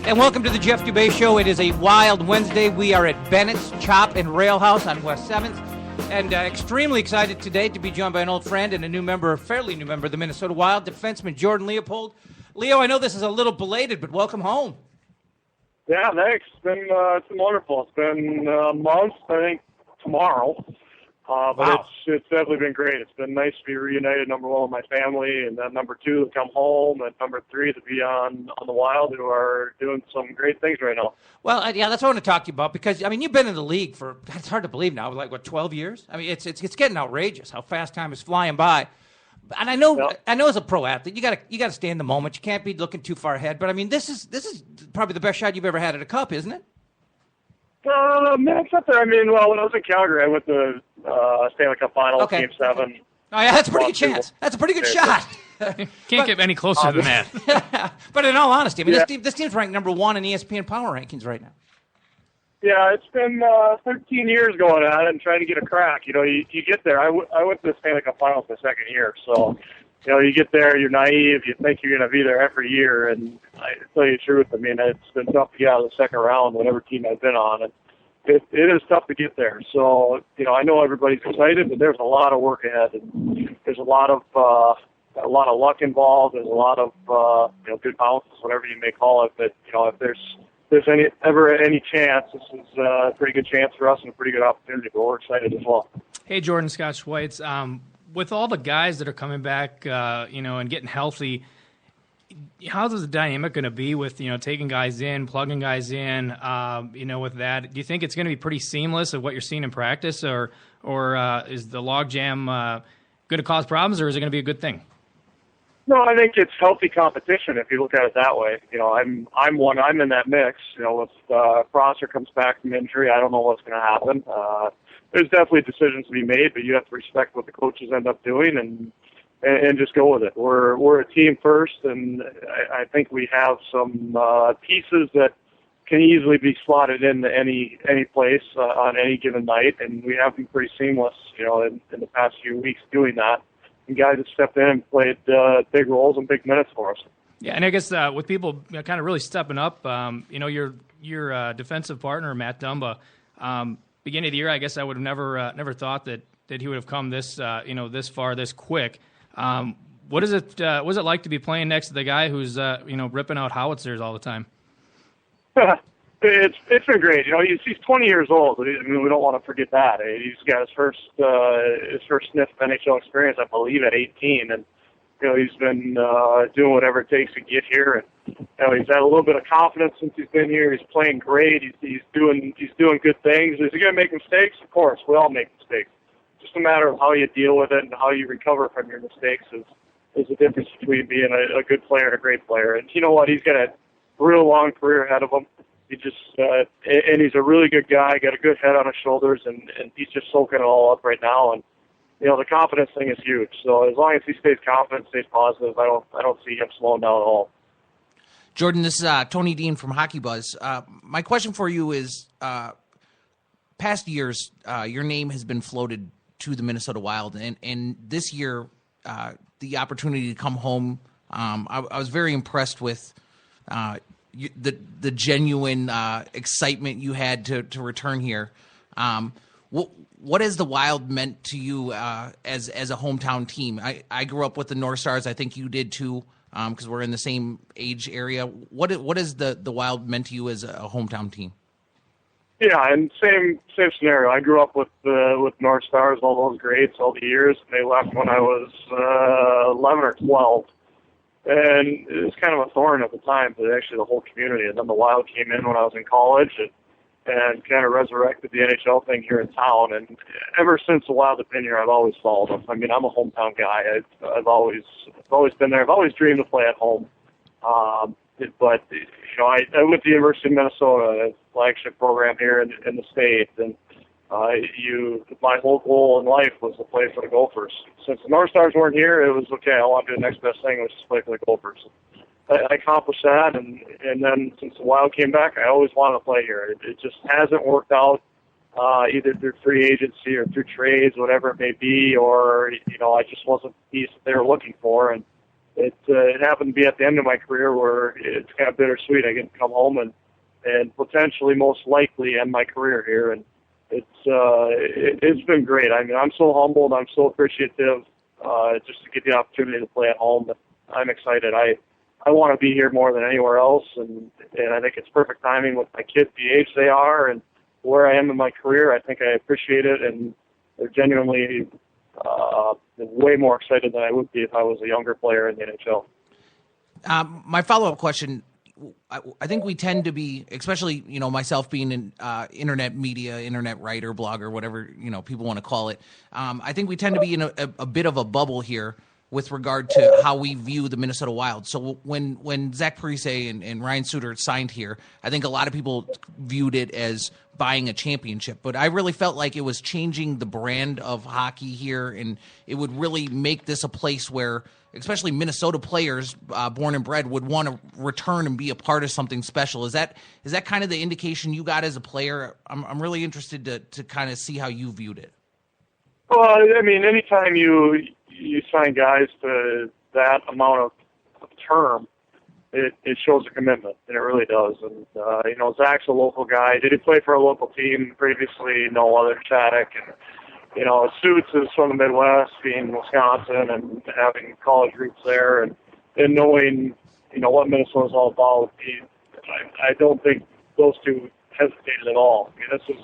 And welcome to the Jeff Dubay Show. It is a wild Wednesday. We are at Bennett's Chop and Rail House on West 7th. And extremely excited today to be joined by an old friend and a fairly new member of the Minnesota Wild, defenseman Jordan Leopold. Leo, I know this is a little belated, but welcome home. Yeah, thanks. It's been wonderful. It's been a month, I think, tomorrow. But Wow. it's definitely been great. It's been nice to be reunited, number one, with my family, and then number two, to come home, and number three, to be on the Wild, who are doing some great things right now. Well, yeah, that's what I want to talk to you about because, I mean, you've been in the league for, it's hard to believe now, like, 12 years? I mean, it's getting outrageous how fast time is flying by. And I know as a pro athlete, you gotta stay in the moment. You can't be looking too far ahead. But, I mean, this is probably the best shot you've ever had at a cup, isn't it? It's up there. I mean, well, when I was in Calgary, I went to Stanley Cup Finals, Game 7. Oh, yeah, that's a pretty good chance. That's a pretty good shot. Can't get any closer than that. But in all honesty, I mean, this team's ranked number one in ESPN Power Rankings right now. Yeah, it's been 13 years going at it and trying to get a crack. You know, you get there. I went to the Stanley Cup Finals my second year, so you know, you get there, you're naive, you think you're going to be there every year, and I tell you the truth, I mean, it's been tough to get out of the second round, whatever team I've been on, and it is tough to get there. So, you know, I know everybody's excited, but there's a lot of work ahead, and there's a lot of luck involved, there's a lot of, you know, good bounces, whatever you may call it, but, you know, if there's any chance, this is a pretty good chance for us and a pretty good opportunity, but we're excited as well. Hey, Jordan, Scott Schweitz, with all the guys that are coming back, you know, and getting healthy, how's the dynamic going to be with, you know, taking guys in, plugging guys in, you know, with that? Do you think it's going to be pretty seamless of what you're seeing in practice, or is the logjam going to cause problems, or is it going to be a good thing? No, I think it's healthy competition if you look at it that way. You know, I'm in that mix. You know, if Prosser comes back from injury, I don't know what's going to happen. There's definitely decisions to be made, but you have to respect what the coaches end up doing and just go with it. We're a team first, and I think we have some pieces that can easily be slotted into any place on any given night, and we have been pretty seamless, you know, in the past few weeks doing that. And guys have stepped in and played big roles and big minutes for us. Yeah, and I guess with people kind of really stepping up, you know, your defensive partner, Matt Dumba, beginning of the year, I guess I would have never thought that he would have come this you know, this far this quick. What is it like to be playing next to the guy who's you know, ripping out howitzers all the time? It's been great. You know, he's 20 years old. I mean, we don't want to forget that. He's got his first sniff of NHL experience, I believe, at 18, and you know, he's been doing whatever it takes to get here. And you know, he's had a little bit of confidence since he's been here. He's playing great. He's doing good things. Is he going to make mistakes? Of course, we all make mistakes. Just a matter of how you deal with it and how you recover from your mistakes is the difference between being a good player and a great player. And you know what? He's got a real long career ahead of him. He just and he's a really good guy. Got a good head on his shoulders, and he's just soaking it all up right now. And you know, the confidence thing is huge. So as long as he stays confident, stays positive, I don't see him slowing down at all. Jordan, this is Tony Dean from Hockey Buzz. My question for you is: past years, your name has been floated to the Minnesota Wild, and this year, the opportunity to come home. I was very impressed with the genuine excitement you had to return here. What has the Wild meant to you as a hometown team? I grew up with the North Stars. I think you did too, because we're in the same age area. What has the Wild meant to you as a hometown team? Yeah, and same scenario. I grew up with North Stars, all those greats, all the years. They left when I was 11 or 12. And it was kind of a thorn at the time to actually the whole community. And then the Wild came in when I was in college and kind of resurrected the NHL thing here in town. And ever since the Wild have been here, I've always followed them. I mean, I'm a hometown guy. I've always been there. I've always dreamed to play at home. But you know, I went to the University of Minnesota, a flagship program here in the state, and my whole goal in life was to play for the Gophers. Since the North Stars weren't here, it was okay. I want to do the next best thing, which is play for the Gophers. I accomplished that, and then since the Wild came back, I always wanted to play here. It just hasn't worked out, either through free agency or through trades, whatever it may be, or you know, I just wasn't the piece that they were looking for, and it happened to be at the end of my career where it's kind of bittersweet. I get to come home and potentially most likely end my career here. And it's been great. I mean, I'm so humbled. I'm so appreciative just to get the opportunity to play at home. But I'm excited. I want to be here more than anywhere else, and I think it's perfect timing with my kids, the age they are, and where I am in my career. I think I appreciate it, and they're genuinely way more excited than I would be if I was a younger player in the NHL. My follow-up question, I think we tend to be, especially, myself being in internet media, internet writer, blogger, whatever, people want to call it. I think we tend to be in a bit of a bubble here with regard to how we view the Minnesota Wild. So when Zach Parise and Ryan Suter signed here, I think a lot of people viewed it as buying a championship. But I really felt like it was changing the brand of hockey here, and it would really make this a place where especially Minnesota players born and bred would want to return and be a part of something special. Is that kind of the indication you got as a player? I'm really interested to kind of see how you viewed it. Well, I mean, anytime you sign guys to that amount of term, it shows a commitment, and it really does. And, Zach's a local guy. Did he play for a local team previously? No, other Shattuck. And, Suits is from the Midwest, being Wisconsin, and having college roots there, and knowing, what Minnesota's all about. I don't think those two hesitated at all. I mean, this is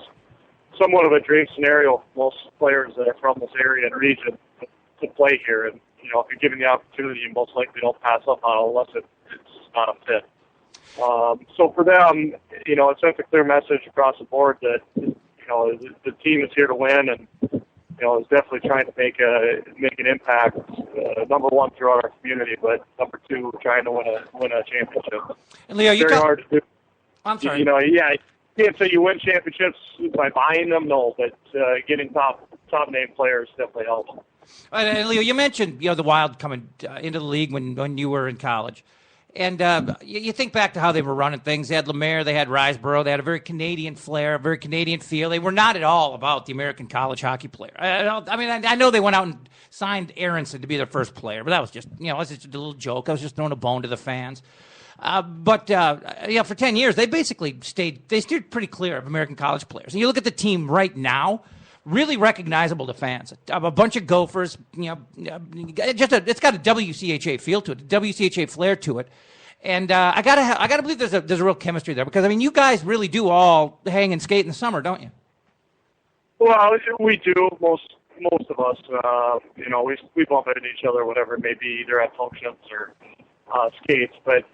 somewhat of a dream scenario for most players that are from this area and region to play here. And, if you're given the opportunity, you most likely don't pass up on it unless it's not a fit. So for them, it sends a clear message across the board that, the team is here to win and, is definitely trying to make an impact, number one, throughout our community, but number two, trying to win a championship. And Leo, it's very hard to do. I'm sorry. You can't say you win championships by buying them, no, but getting top name players definitely helps. And Leo, you mentioned the Wild coming into the league when you were in college, and you think back to how they were running things. They had Lemaire, they had Riseborough, they had a very Canadian flair, a very Canadian feel. They were not at all about the American college hockey player. I know they went out and signed Aronson to be their first player, but that was just it was just a little joke. I was just throwing a bone to the fans. But for 10 years, they basically steered pretty clear of American college players. And you look at the team right now, really recognizable to fans. A bunch of Gophers, it's got a WCHA feel to it, a WCHA flair to it. And I gotta believe there's a real chemistry there because you guys really do all hang and skate in the summer, don't you? Well, we do. Most of us, we bump into each other, whatever it may be, either at functions or skates. But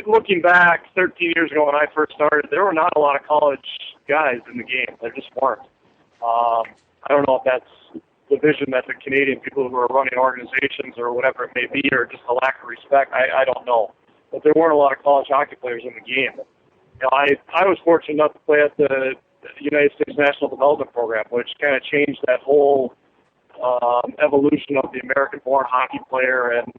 looking back 13 years ago when I first started, there were not a lot of college guys in the game. There just weren't. I don't know if that's the vision that the Canadian people who are running organizations or whatever it may be, or just a lack of respect. I don't know. But there weren't a lot of college hockey players in the game. I was fortunate enough to play at the United States National Development Program, which kind of changed that whole evolution of the American-born hockey player and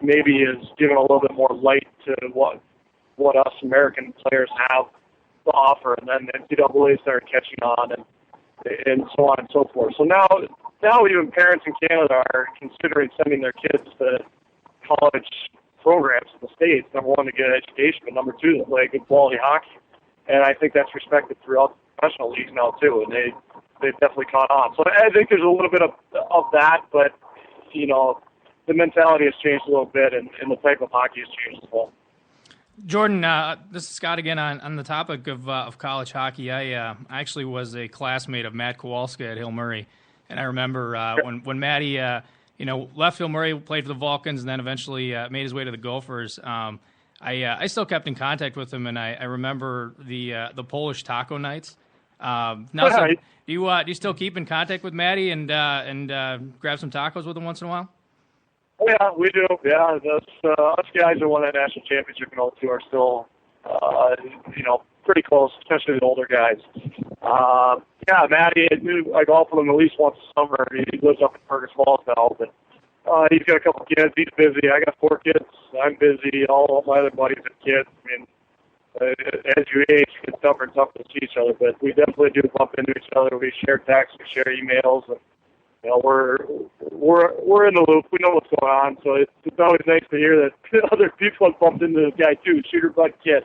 maybe is given a little bit more light to what us American players have to offer. And then the NCAA started catching on and so on and so forth. So now even parents in Canada are considering sending their kids to college programs in the States, number one, to get an education, but number two, to play good quality hockey. And I think that's respected throughout the professional leagues now, too, and they've definitely caught on. So I think there's a little bit of that, but, the mentality has changed a little bit, and the type of hockey has changed as well. Jordan, this is Scott again on the topic of college hockey. I actually was a classmate of Matt Kowalski at Hill Murray, and I remember when Matty left Hill Murray, played for the Vulcans, and then eventually made his way to the Gophers. I still kept in contact with him, and I remember the Polish taco nights. Do you still keep in contact with Matty and grab some tacos with him once in a while? Yeah, we do. Yeah, us guys who won that national championship in 2002 are still, pretty close, especially the older guys. Matty, I golf with him at least once a summer. He lives up in Fergus Falls now, but he's got a couple kids. He's busy. I got 4 kids. I'm busy. All my other buddies have kids. I mean, as you age, it's tougher and tougher to see each other, but we definitely do bump into each other. We share texts, we share emails, and we're in the loop. We know what's going on, so it's always nice to hear that other people have bumped into this guy too. Shooter butt kid.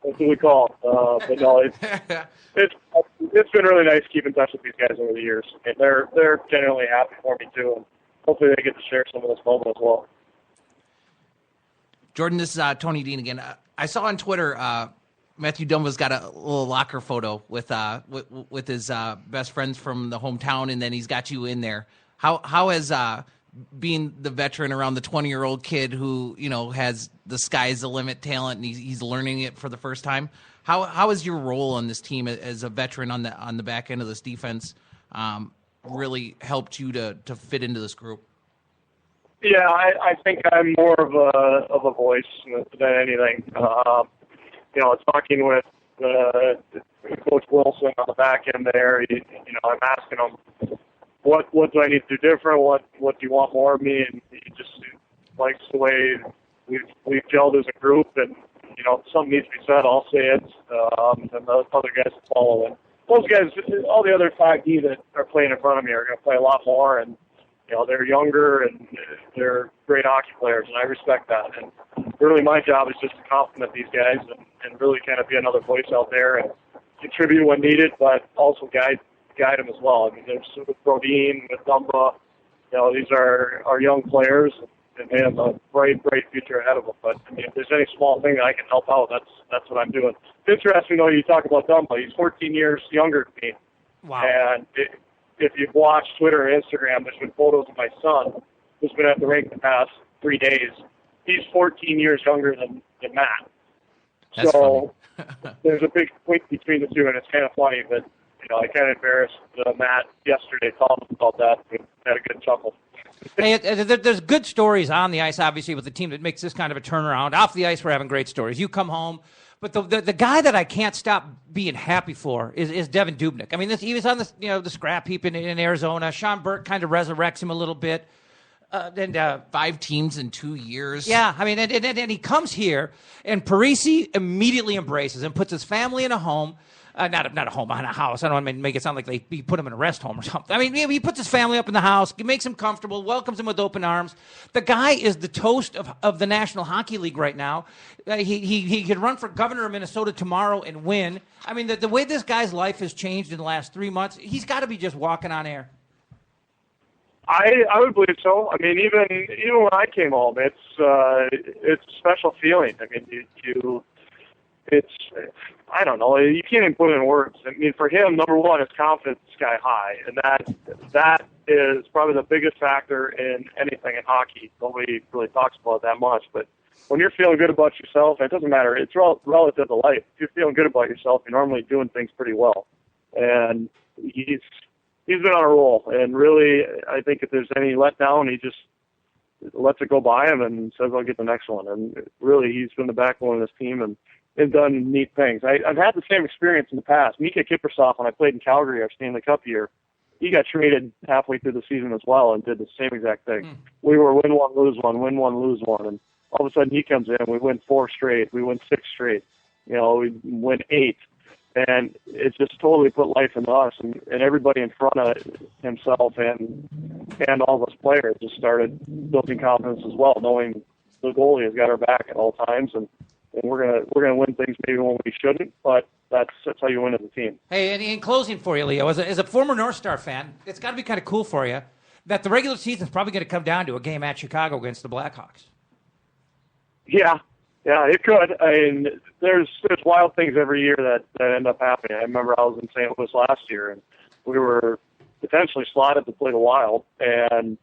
That's what we call him. But no, it's been really nice to keep in touch with these guys over the years. And they're genuinely happy for me too, and hopefully they get to share some of this moment as well. Jordan, this is Tony Dean again. I saw on Twitter Matthew Dumba's got a little locker photo with his best friends from the hometown, and then he's got you in there. How has being the veteran around the 20-year-old kid who has the sky's the limit talent and he's learning it for the first time? How is your role on this team as a veteran on the back end of this defense really helped you to fit into this group? Yeah, I think I'm more of a voice than anything. Talking with Coach Wilson on the back end there, I'm asking him, what do I need to do different? What do you want more of me? And he just likes the way we've gelled as a group. And if something needs to be said, I'll say it. And the other guys will follow. And those guys, all the other 5D that are playing in front of me are going to play a lot more. And they're younger and they're great hockey players, and I respect that. And really, my job is just to compliment these guys and really kind of be another voice out there and contribute when needed, but also guide them as well. I mean, there's with Brodeen, with Dumba, these are young players, and they have a bright future ahead of them. But I mean, if there's any small thing that I can help out, that's what I'm doing. It's interesting, though, you talk about Dumba. He's 14 years younger than me. Wow. And if you've watched Twitter or Instagram, there's been photos of my son who's been at the rink the past 3 days. He's 14 years younger than Matt. That's so funny. there's a big point between the two, and it's kind of funny. But I kind of embarrassed Matt yesterday, talking about that. We had a good chuckle. Hey, there's good stories on the ice, obviously, with the team that makes this kind of a turnaround. Off the ice, we're having great stories. You come home. But the guy that I can't stop being happy for is Devin Dubnyk. I mean, he was on the scrap heap in Arizona. Sean Burke kind of resurrects him a little bit. And 5 teams in 2 years. Yeah, I mean, and he comes here, and Parisi immediately embraces him, puts his family in a home. Not a home, on a house. I don't want to make it sound like he put him in a rest home or something. I mean, he puts his family up in the house, makes him comfortable, welcomes him with open arms. The guy is the toast of the National Hockey League right now. He could run for governor of Minnesota tomorrow and win. I mean, the way this guy's life has changed in the last 3 months, he's got to be just walking on air. I would believe so. I mean, even when I came home, it's a special feeling. I mean, it's I don't know. You can't even put it in words. I mean, for him, number one, his confidence is sky high, and that is probably the biggest factor in anything in hockey. Nobody really talks about it that much, but when you're feeling good about yourself, it doesn't matter. It's relative to life. If you're feeling good about yourself, you're normally doing things pretty well. And he's been on a roll, and really, I think if there's any letdown, he just lets it go by him and says, "I'll get the next one." And really, he's been the backbone of this team and done neat things. I've had the same experience in the past. Mika Kiprusoff, when I played in Calgary our Stanley Cup year, he got traded halfway through the season as well and did the same exact thing. We were win one, lose one, win one, lose one, and all of a sudden he comes in. We win 4 straight. We win 6 straight. We win 8. And it just totally put life into us, and everybody in front of himself and all of us players just started building confidence as well, knowing the goalie has got our back at all times, and we're gonna win things maybe when we shouldn't, but that's how you win as a team. Hey, and in closing for you, Leo, as a former North Star fan, it's got to be kind of cool for you that the regular season is probably going to come down to a game at Chicago against the Blackhawks. Yeah, it could. I mean, there's wild things every year that end up happening. I remember I was in St. Louis last year, and we were potentially slotted to play the Wild, and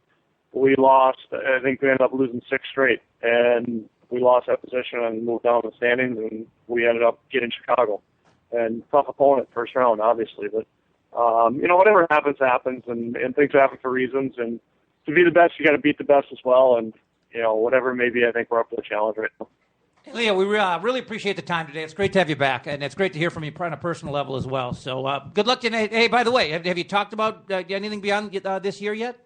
we lost. I think we ended up losing 6 straight, and we lost that position and moved down the standings, and we ended up getting Chicago. And tough opponent first round, obviously, but whatever happens, and things happen for reasons. And to be the best, you got to beat the best as well. And whatever it may be, I think we're up to the challenge right now. Leo, we really appreciate the time today. It's great to have you back, and it's great to hear from you on a personal level as well. So good luck. Hey, by the way, have you talked about anything beyond this year yet?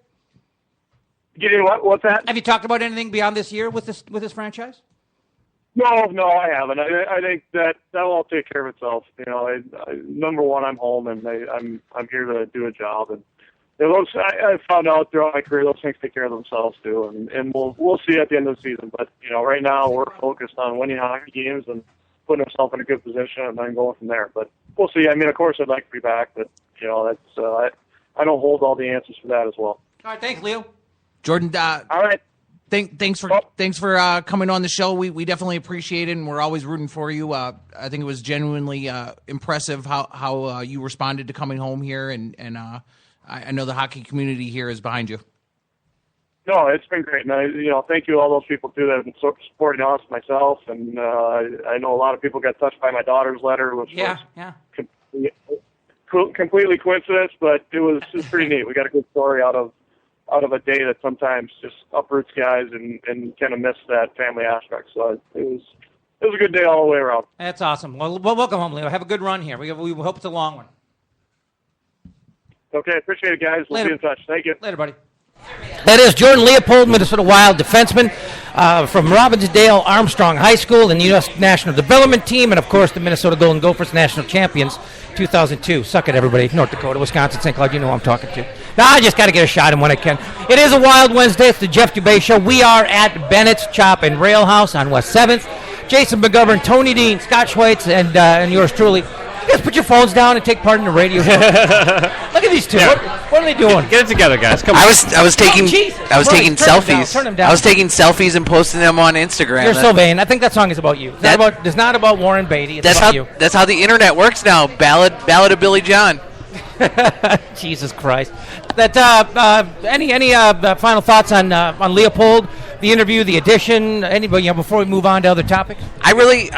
Getting what? What's that? Have you talked about anything beyond this year with this franchise? No, I haven't. I think that will all take care of itself. Number one, I'm home, and I'm here to do a job, and I found out throughout my career those things take care of themselves too, and we'll see at the end of the season. But right now we're focused on winning hockey games and putting ourselves in a good position, and then going from there. But we'll see. I mean, of course, I'd like to be back, but that's I don't hold all the answers for that as well. All right, thanks, Leo. Jordan, all right. Thanks for coming on the show. We definitely appreciate it, and we're always rooting for you. I think it was genuinely impressive how you responded to coming home here, and I know the hockey community here is behind you. No, it's been great, and thank you to all those people too that have been supporting us, myself, and I know a lot of people got touched by my daughter's letter, which was completely coincidence, but it was pretty neat. We got a good story out of a day that sometimes just uproots guys and kind of miss that family aspect. So it was a good day all the way around. That's awesome. Well, welcome home, Leo. Have a good run here. We hope it's a long one. Okay, appreciate it, guys. We'll be in touch. Thank you. Later, buddy. That is Jordan Leopold, Minnesota Wild defenseman from Robbinsdale Armstrong High School and the U.S. National Development Team, and, of course, the Minnesota Golden Gophers national champions 2002. Suck it, everybody. North Dakota, Wisconsin, St. Cloud, you know who I'm talking to. Now, I just got to get a shot in when I can. It is a Wild Wednesday. It's the Jeff Dubay Show. We are at Bennett's Chop and Rail House on West 7th. Jason McGovern, Tony Dean, Scott Schweitz, and yours truly. You guys put your phones down and take part in the radio show. Look at these two. Yeah. What are they doing? Get it together, guys. Come on. I was taking selfies. Turn them down. I was taking selfies and posting them on Instagram. You're so vain. I think that song is about you. It's not about Warren Beatty. It's about you. That's how the internet works now. Ballad of Billy John. Jesus Christ. Any final thoughts on Leopold, the interview, the edition? Anybody before we move on to other topics? I really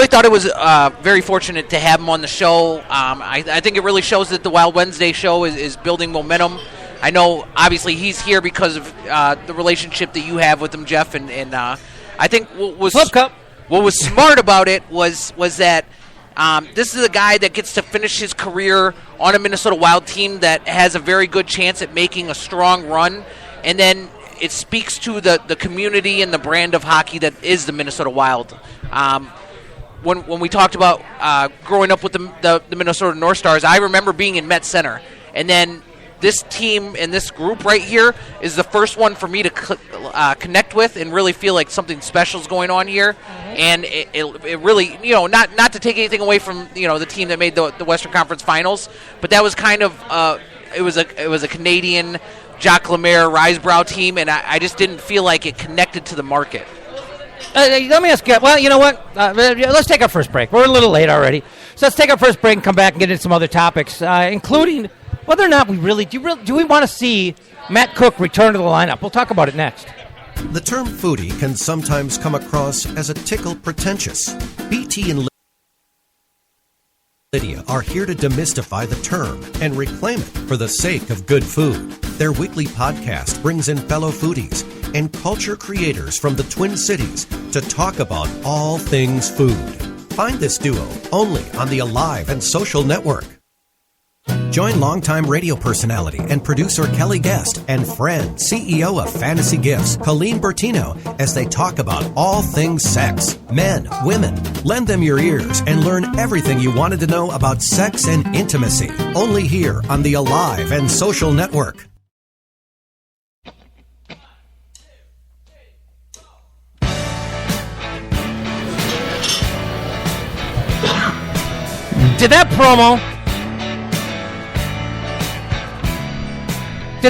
thought it was very fortunate to have him on the show. I think it really shows that the Wild Wednesday show is building momentum. I know, obviously, he's here because of the relationship that you have with him, Jeff. And I think what was smart about it was that this is a guy that gets to finish his career on a Minnesota Wild team that has a very good chance at making a strong run. And then it speaks to the community and the brand of hockey that is the Minnesota Wild. When we talked about growing up with the Minnesota North Stars, I remember being in Met Center. And then this team and this group right here is the first one for me to connect with and really feel like something special is going on here. Mm-hmm. And it really, not to take anything away from, the team that made the Western Conference Finals, but that was kind of, it was a Canadian Jacques Lemaire Risebrow team, and I just didn't feel like it connected to the market. Let me ask you. Well, you know what? Let's take our first break. We're a little late already, so let's take our first break and come back and get into some other topics, including whether or not we really do we want to see Matt Cook return to the lineup. We'll talk about it next. The term foodie can sometimes come across as a tickle pretentious. BT and Lydia are here to demystify the term and reclaim it for the sake of good food. Their weekly podcast brings in fellow foodies and culture creators from the Twin Cities to talk about all things food. Find this duo only on the Alive and Social Network. Join longtime radio personality and producer Kelly Guest and friend, CEO of Fantasy Gifts, Colleen Bertino, as they talk about all things sex, men, women. Lend them your ears and learn everything you wanted to know about sex and intimacy. Only here on the Alive and Social Network. Did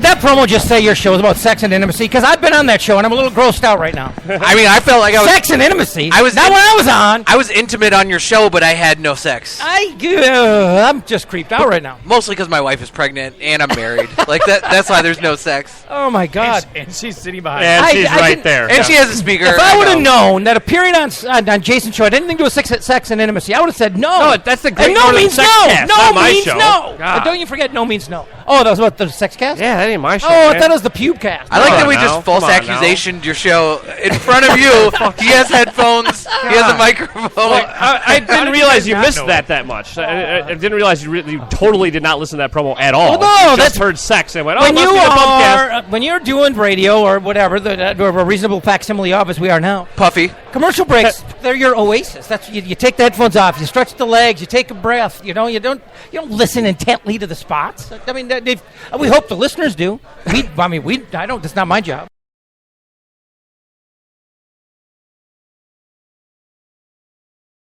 that promo just say your show is about sex and intimacy? Because I've been on that show and I'm a little grossed out right now. I mean, I felt like I was sex and intimacy. Not when I was on. I was intimate on your show, but I had no sex. I'm just creeped out right now. Mostly because my wife is pregnant and I'm married. That's why there's no sex. Oh my God! And she's sitting behind. And she's right there. And she has a speaker. If I would have known that appearing on Jason's show had anything to do with sex and intimacy, I would have said no. No, that's the great no means sex no. cast, No my means show. no. God. Don't you forget no means no. Oh, that was about the sex cast? Yeah, that ain't my show. Oh, I man. thought it was the pube cast. I like that we now. just false Come on accusationed your show in front of you. He has headphones. He has a microphone. Well, I didn't realize you missed know that much. I didn't realize you totally did not listen to that promo at all. Well, no, you that's just heard sex and went, when you're doing radio or whatever, or a reasonable facsimile of as we are now. Puffy. Commercial breaks. they're your oasis. That's you take the headphones off, you stretch the legs, you take a breath. You don't listen intently to the spots. I mean, we hope the listeners do. I don't. That's not my job.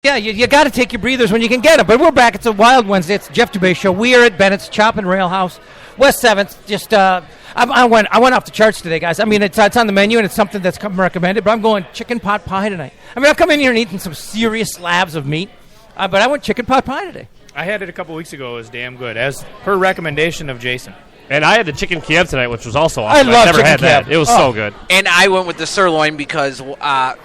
Yeah, you got to take your breathers when you can get them. But we're back. It's a Wild Wednesday. It's the Jeff Dubay Show. We are at Bennett's Chop and Rail House, West 7th. Just I went off the charts today, guys. I mean, it's on the menu, and it's something that's come recommended. But I'm going chicken pot pie tonight. I mean, I've come in here and eaten some serious slabs of meat, but I went chicken pot pie today. I had it a couple weeks ago. It was damn good, as per recommendation of Jason. And I had the chicken Kiev tonight, which was also awesome. I love never chicken had that. Kiev. It was so good. And I went with the sirloin because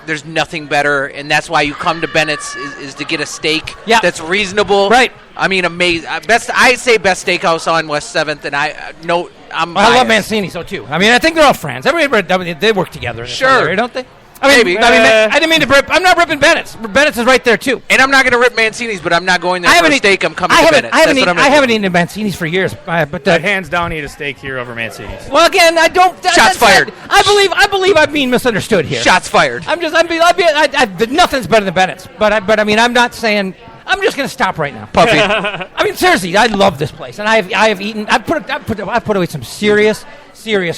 there's nothing better, and that's why you come to Bennett's is to get a steak that's reasonable. Right. I mean, amazing. I'd say best steakhouse on West 7th, and I love Mancini, so too. I mean, I think they're all friends. Everybody, they work together. Sure. Area, don't they? I mean, I didn't mean to rip. I'm not ripping Bennett's. Bennett's is right there too. And I'm not going to rip Mancini's, but I'm not going there for a steak. I'm coming to Bennett's. I haven't eaten Mancini's for years, but I'd hands down eat a steak here over Mancini's. Well, again, I don't. Shots fired. I believe I'm being misunderstood here. Shots fired. Nothing's better than Bennett's, but I mean, I'm not saying. I'm just going to stop right now. Puffy. I mean, seriously, I love this place, and I have eaten. I've put away some serious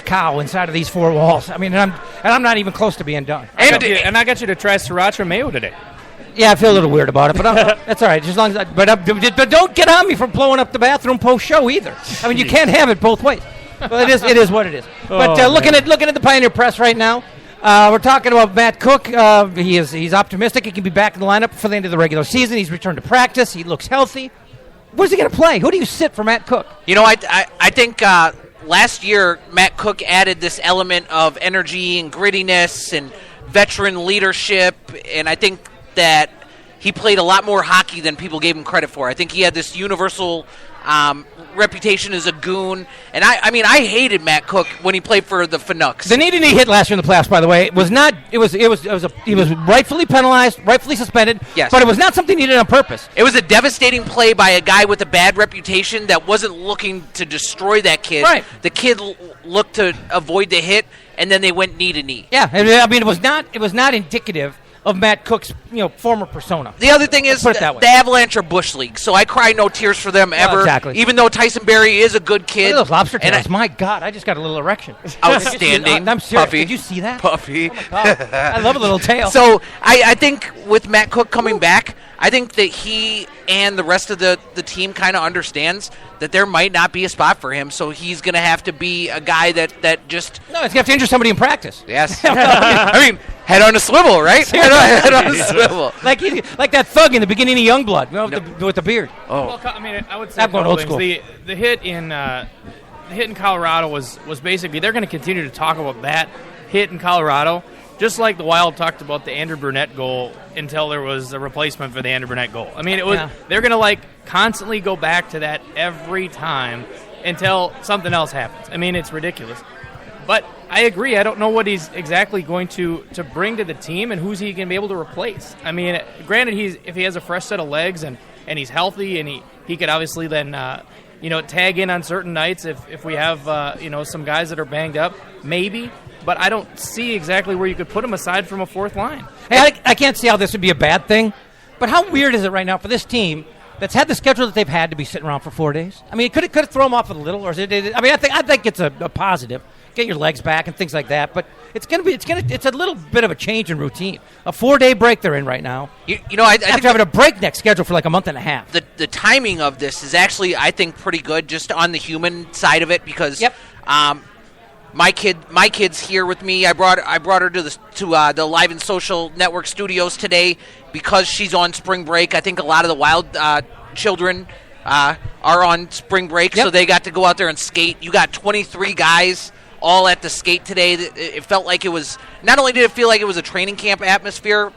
cow inside of these four walls. I mean, and I'm not even close to being done. And I got you to try sriracha mayo today. Yeah, I feel a little weird about it, but that's all right. Just as long as but don't get on me for blowing up the bathroom post show either. I mean, you can't have it both ways. Well, it is what it is. But looking at the Pioneer Press right now. We're talking about Matt Cook. He's optimistic. He can be back in the lineup for the end of the regular season. He's returned to practice. He looks healthy. Where's he going to play? Who do you sit for Matt Cook? You know, I think last year Matt Cook added this element of energy and grittiness and veteran leadership, and I think that he played a lot more hockey than people gave him credit for. I think he had this universal reputation as a goon, and I hated Matt Cook when he played for the Canucks. The knee hit last year in the playoffs, by the way, was not. He was rightfully penalized, rightfully suspended. Yes. But it was not something he did on purpose. It was a devastating play by a guy with a bad reputation that wasn't looking to destroy that kid. Right. The kid looked to avoid the hit, and then they went knee to knee. Yeah, I mean, it was not indicative of Matt Cook's former persona. The other thing is the Avalanche are Bush League, so I cry no tears for them ever. Exactly. Even though Tyson Berry is a good kid. Look at those lobster tails. My God, I just got a little erection. Outstanding. I'm serious. Puffy. Did you see that? Puffy. Oh my God. I love a little tail. So I think with Matt Cook coming back, I think that he and the rest of the team kind of understands that there might not be a spot for him, so he's going to have to be a guy that just... No, he's going to have to injure somebody in practice. Yes. I mean, head on a swivel, right? Head on a swivel. Like that thug in the beginning of Youngblood, with the beard. Oh. Well, I mean, I would say I'm going old school. The hit in Colorado was basically, they're going to continue to talk about that hit in Colorado, just like the Wild talked about the Andrew Burnett goal until there was a replacement for the Andrew Burnett goal. I mean, they're going to constantly go back to that every time until something else happens. I mean, it's ridiculous. But I agree. I don't know what he's exactly going to bring to the team and who's he going to be able to replace. I mean, granted, if he has a fresh set of legs and he's healthy and he could obviously then tag in on certain nights if we have some guys that are banged up, maybe. But I don't see exactly where you could put him aside from a fourth line. Hey, I can't see how this would be a bad thing. But how weird is it right now for this team that's had the schedule that they've had to be sitting around for 4 days? I mean, could it throw them off a little, or is it? I mean, I think it's a positive. Get your legs back and things like that. But it's a little bit of a change in routine. A 4-day break they're in right now. I think after having a breakneck schedule for a month and a half. The timing of this is actually, I think, pretty good just on the human side of it because. Yep. My kid's here with me. I brought her to the Live and Social Network studios today because she's on spring break. I think a lot of the Wild children are on spring break, so they got to go out there and skate. You got 23 guys all at the skate today. It felt like it was. Not only did it feel like it was a training camp atmosphere,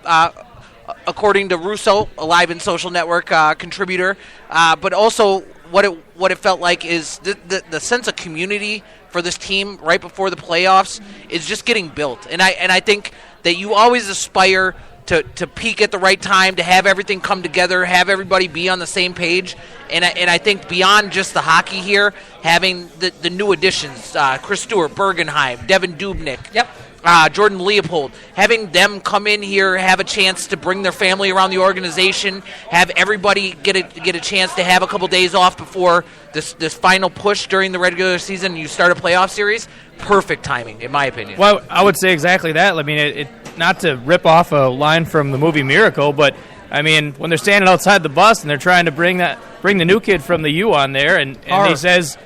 according to Russo, a Live and Social Network contributor, but also what it felt like is the sense of community for this team right before the playoffs is just getting built. And I think that you always aspire to peak at the right time, to have everything come together, have everybody be on the same page. And I think beyond just the hockey here, having the new additions, Chris Stewart, Bergenheim, Devin Dubnyk, Jordan Leopold, having them come in here, have a chance to bring their family around the organization, have everybody get a chance to have a couple days off before this final push during the regular season and you start a playoff series, perfect timing, in my opinion. Well, I would say exactly that. I mean, it not to rip off a line from the movie Miracle, but I mean, when they're standing outside the bus and they're trying to bring the new kid from the U on there, and he says,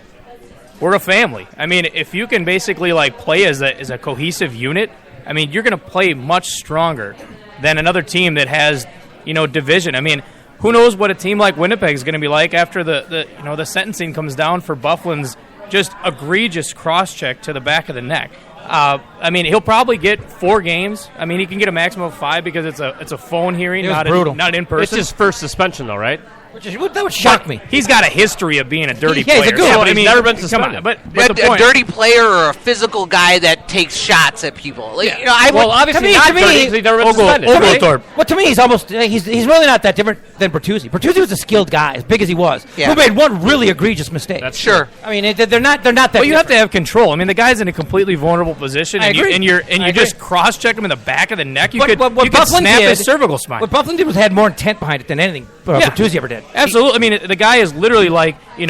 "We're a family." I mean, if you can basically like play as a cohesive unit, I mean, you're going to play much stronger than another team that has, division. I mean, who knows what a team like Winnipeg is going to be like after the sentencing comes down for Byfuglien's just egregious cross-check to the back of the neck. I mean, he'll probably get 4 games. I mean, he can get a maximum of 5 because it's a phone hearing, not in person. It's his first suspension, though, right? That would shock me. He's got a history of being a dirty player. He's a good one. I mean, he's never been suspended. But the point, a dirty player or a physical guy that takes shots at people. Like, obviously not dirty because he's never been suspended. Oglethorpe. Well, to me, he's almost he's really not that different than Bertuzzi. Bertuzzi was a skilled guy, as big as he was, who made one really egregious mistake. That's sure. I mean, they're not that. Well, you have to have control. I mean, the guy's in a completely vulnerable position, and you agree. just cross-check him in the back of the neck. You could Byfuglien snap his cervical spine. What Byfuglien did was had more intent behind it than anything Bertuzzi ever did. Absolutely. I mean, the guy is literally like, in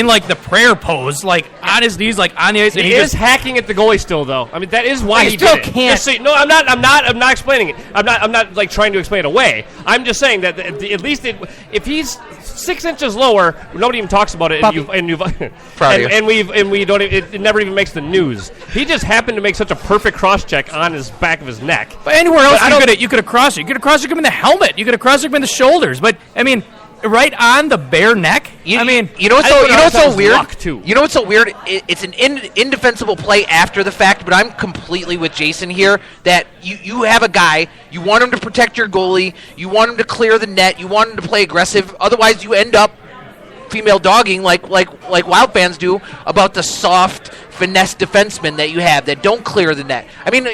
like the prayer pose, like on his knees, like on the ice. He is hacking at the goalie still, though. I mean, that is why he still did it. can't. No, I'm not explaining it. I'm not like trying to explain it away. I'm just saying that at least if he's 6 inches lower, nobody even talks about it, it never even makes the news. He just happened to make such a perfect cross check on his back of his neck. But anywhere else, you could have crossed it. You could have crossed him in the helmet. You could have crossed him in the shoulders. But I mean, right on the bare neck. You know what's so weird? You know what's so weird? It's an indefensible play after the fact, but I'm completely with Jason here that you have a guy, you want him to protect your goalie, you want him to clear the net, you want him to play aggressive. Otherwise, you end up female dogging like Wild fans do about the soft finesse defensemen that you have that don't clear the net. I mean,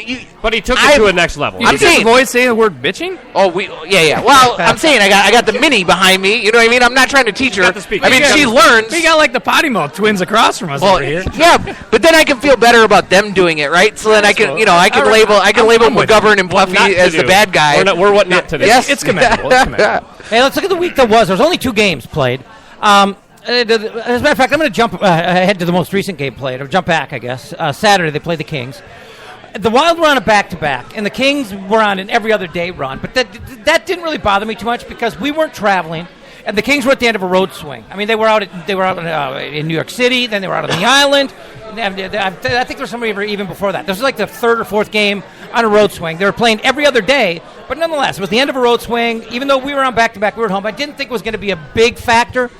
but he took it to a next level. I'm saying, avoid saying the word bitching. Oh, yeah. Well, I'm saying I got the mini behind me. You know what I mean? I'm not trying to teach her. I mean, she learns. We got like the potty mouth twins across from us over here. Yeah, but then I can feel better about them doing it, right? So then I can label McGovern and Buffy as the bad guy. We're what not to do. Yes, it's commendable. Hey, let's look at the week that was. There was only 2 games played. As a matter of fact, I'm going to jump ahead to the most recent game played, or jump back, I guess. Saturday, they played the Kings. The Wild were on a back-to-back, and the Kings were on an every other day run. But that didn't really bother me too much because we weren't traveling, and the Kings were at the end of a road swing. I mean, they were out in New York City, then they were out on the island. I think there was somebody even before that. This was like the 3rd or 4th game on a road swing. They were playing every other day, but nonetheless, it was the end of a road swing. Even though we were on back-to-back, we were at home. I didn't think it was going to be a big factor.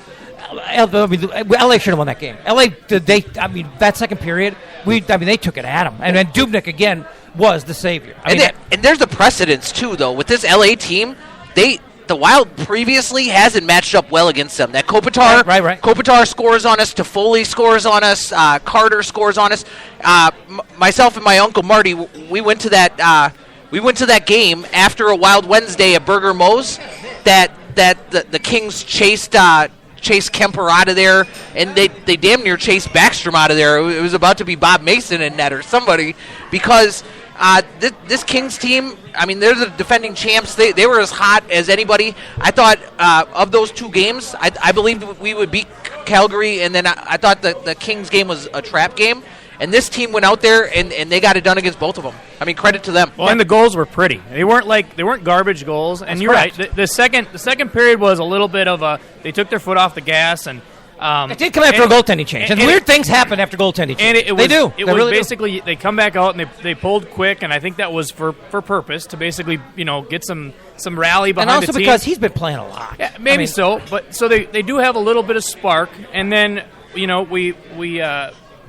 LA should have won that game. That second period, they took it at them. And then Dubnyk, again, was the savior. And there's the precedence, too, though. With this LA team, the Wild previously hasn't matched up well against them. That Kopitar, right. Kopitar scores on us, Toffoli scores on us, Carter scores on us. Myself and my uncle Marty, we went to that game after a Wild Wednesday at Burger Mo's that the Kings chased Kemper out of there, and they damn near chased Backstrom out of there. It was about to be Bob Mason in net or somebody, because this Kings team, I mean, they're the defending champs. They were as hot as anybody. I thought of those 2 games, I believed we would beat Calgary, and then I thought the Kings game was a trap game. And this team went out there and they got it done against both of them. I mean, credit to them. Well, and the goals were pretty. They weren't garbage goals. And you're right. The second period was a little bit of they took their foot off the gas, and it did come after a goaltending change. And weird things happen after goaltending change. And they do. It was basically they come back out and they pulled quick, and I think that was for purpose to basically get some rally behind the team. And also because he's been playing a lot. Yeah, maybe so. But so they do have a little bit of spark, and then we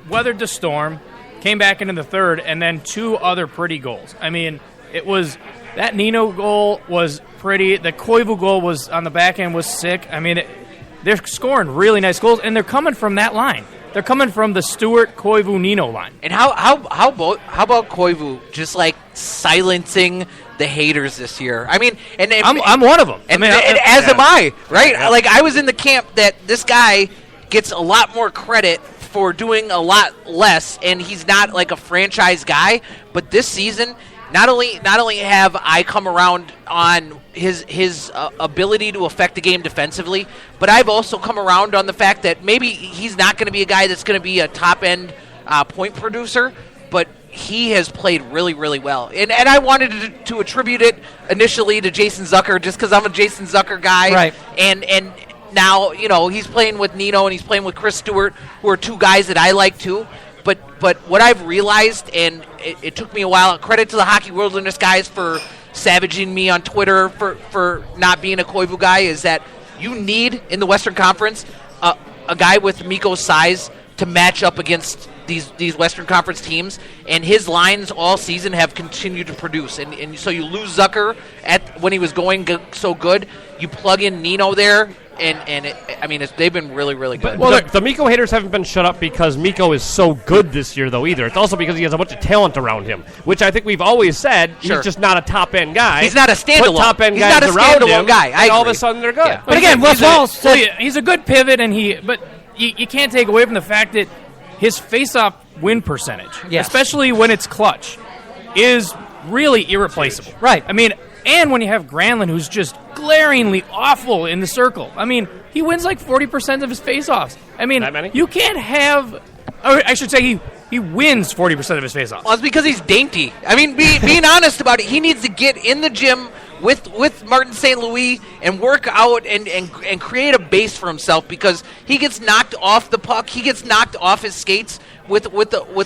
weathered the storm, came back into the third, and then 2 other pretty goals. I mean, it was that Nino goal was pretty. The Koivu goal was on the back end was sick. I mean, they're scoring really nice goals, and they're coming from that line. They're coming from the Stewart Koivu Nino line. And how about Koivu just like silencing the haters this year? I mean, and I'm one of them. And as am I, right? Yeah. Like I was in the camp that this guy gets a lot more credit for doing a lot less, and he's not like a franchise guy. But this season, not only have I come around on his ability to affect the game defensively, but I've also come around on the fact that maybe he's not going to be a guy that's going to be a top-end point producer, but he has played really, really well. And I wanted to attribute it initially to Jason Zucker just because I'm a Jason Zucker guy. Right. And now, he's playing with Nino and he's playing with Chris Stewart, who are two guys that I like too. But what I've realized, and it took me a while, credit to the Hockey Wilderness guys for savaging me on Twitter for not being a Koivu guy, is that you need, in the Western Conference, a guy with Mikko's size to match up against these Western Conference teams, and his lines all season have continued to produce. And so you lose Zucker when he was going so good. You plug in Nino there, and they've been really, really good. Well, the Mikko haters haven't been shut up because Mikko is so good this year, though, either. It's also because he has a bunch of talent around him, which I think we've always said he's just not a top-end guy. He's not a standalone. Put top-end guys not a around standalone him, guy. and all of a sudden they're good. Yeah. But again, Wes Walls said he's a good pivot, but you can't take away from the fact that his face-off win percentage, especially when it's clutch, is really irreplaceable. Right. And when you have Granlund, who's just glaringly awful in the circle. He wins like 40% of his face-offs. That many? You can't have... Or I should say he wins 40% of his face-offs. Well, it's because he's dainty. Being honest about it, he needs to get in the gym with Martin St. Louis and work out and create a base for himself, because he gets knocked off the puck. He gets knocked off his skates with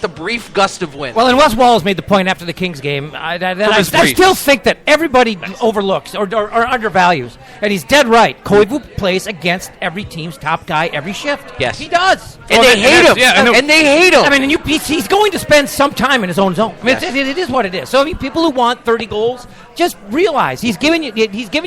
a brief gust of wind. Well, and Wes Wallace made the point after the Kings game I still think that everybody overlooks or undervalues, and he's dead right. Koivu plays against every team's top guy every shift. Yes. He does. And they hate him. Yeah, and they hate him. And he's going to spend some time in his own zone. It is what it is. So people who want 30 goals, just realize he's giving you